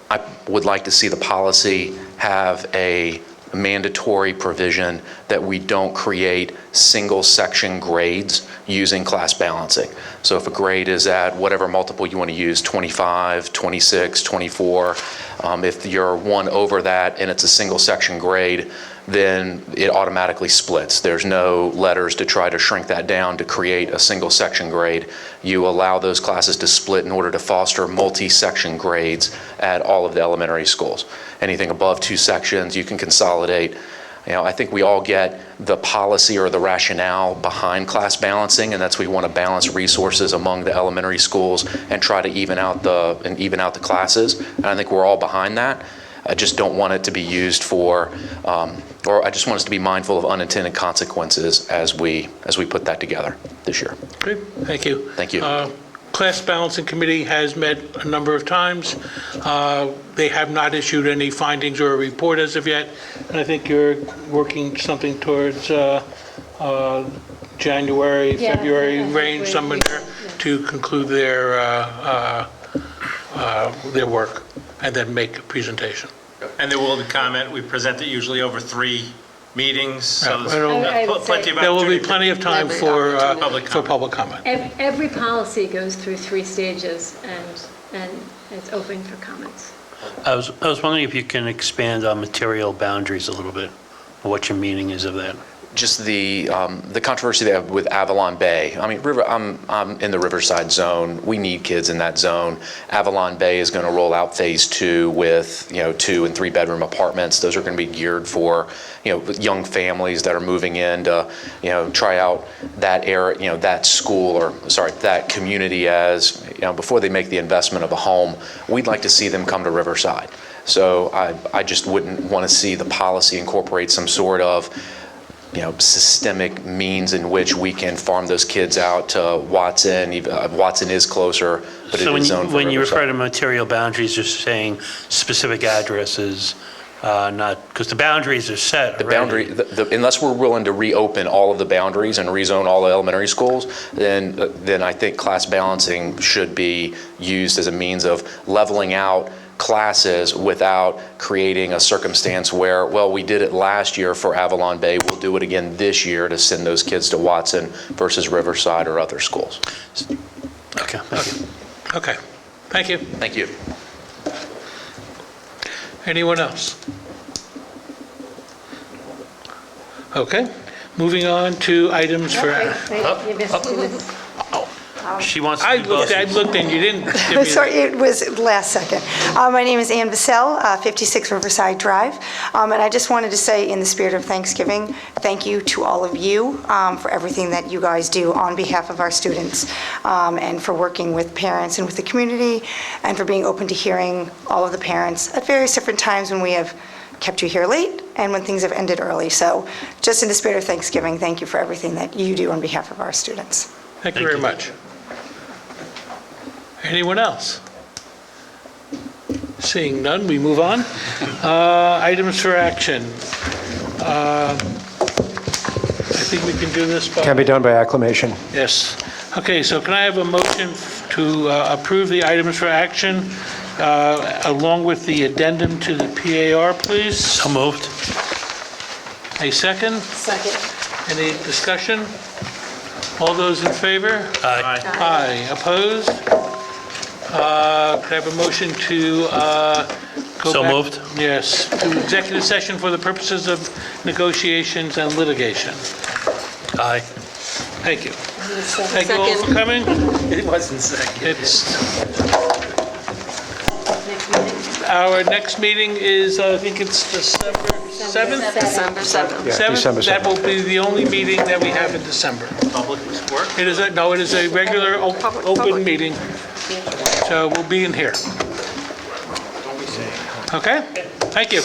Speaker 21: I would like to see the policy have a mandatory provision that we don't create single section grades using class balancing. So if a grade is at whatever multiple you want to use, 25, 26, 24, if you're one over that and it's a single section grade, then it automatically splits. There's no letters to try to shrink that down to create a single section grade. You allow those classes to split in order to foster multi-section grades at all of the elementary schools. Anything above 2 sections, you can consolidate. You know, I think we all get the policy or the rationale behind class balancing, and that's we want to balance resources among the elementary schools and try to even out the classes. And I think we're all behind that. I just don't want it to be used for, or I just want us to be mindful of unintended consequences as we put that together this year.
Speaker 2: Great, thank you.
Speaker 21: Thank you.
Speaker 2: Class Balancing Committee has met a number of times. They have not issued any findings or a report as of yet, and I think you're working something towards January, February range, somewhere there, to conclude their work and then make a presentation.
Speaker 20: And there will be comment. We present it usually over 3 meetings, so there's plenty of
Speaker 2: There will be
Speaker 20: opportunity
Speaker 2: plenty of time for public comment.
Speaker 17: Every policy goes through 3 stages, and it's open for comments.
Speaker 10: I was wondering if you can expand on material boundaries a little bit, what your meaning is of that.
Speaker 21: Just the controversy they have with Avalon Bay. I mean, I'm in the Riverside zone. We need kids in that zone. Avalon Bay is going to roll out phase 2 with 2 and 3 bedroom apartments. Those are going to be geared for young families that are moving in to try out that area, that school, or sorry, that community as before they make the investment of a home. We'd like to see them come to Riverside. So I just wouldn't want to see the policy incorporate some sort of systemic means in which we can farm those kids out to Watson. Watson is closer, but
Speaker 10: So
Speaker 21: it is zoned for
Speaker 10: when you
Speaker 21: Riverside.
Speaker 10: refer to material boundaries, you're saying specific addresses, not, because the boundaries are set
Speaker 21: The
Speaker 10: already.
Speaker 21: boundary, unless we're willing to reopen all of the boundaries and rezone all the elementary schools, then I think class balancing should be used as a means of leveling out classes without creating a circumstance where, well, we did it last year for Avalon Bay, we'll do it again this year to send those kids to Watson versus Riverside or other schools.
Speaker 10: Okay.
Speaker 2: Okay, thank you.
Speaker 21: Thank you.
Speaker 2: Anyone else? Okay, moving on to items for...
Speaker 10: She wants to
Speaker 2: I
Speaker 10: do both.
Speaker 2: looked and you didn't give me...
Speaker 9: Sorry, it was last second. My name is Ann Bissell, 56 Riverside Drive, and I just wanted to say, in the spirit of Thanksgiving, thank you to all of you for everything that you guys do on behalf of our students, and for working with parents and with the community, and for being open to hearing all of the parents at various different times when we have kept you here late and when things have ended early. So just in the spirit of Thanksgiving, thank you for everything that you do on behalf of our students.
Speaker 2: Thank you very much. Anyone else? Seeing none, we move on. Items for action. I think we can do this by...
Speaker 5: Can be done by acclamation.
Speaker 2: Yes. Okay, so can I have a motion to approve the items for action along with the addendum to the PAR, please?
Speaker 10: So moved.
Speaker 2: A second?
Speaker 17: Second.
Speaker 2: Any discussion? All those in favor?
Speaker 10: Aye.
Speaker 2: Aye. Opposed? Could I have a motion to go
Speaker 10: So
Speaker 2: back?
Speaker 10: moved.
Speaker 2: Yes, to executive session for the purposes of negotiations and litigation.
Speaker 10: Aye.
Speaker 2: Thank you. Thank you all for coming.
Speaker 20: It wasn't second.
Speaker 2: Our next meeting is, I think it's December 7th?
Speaker 8: December 7th.
Speaker 5: Yeah, December 7th.
Speaker 2: That will be the only meeting that we have in December.
Speaker 20: Public work?
Speaker 2: It is a regular open meeting, so we'll be in here. Okay? Thank you.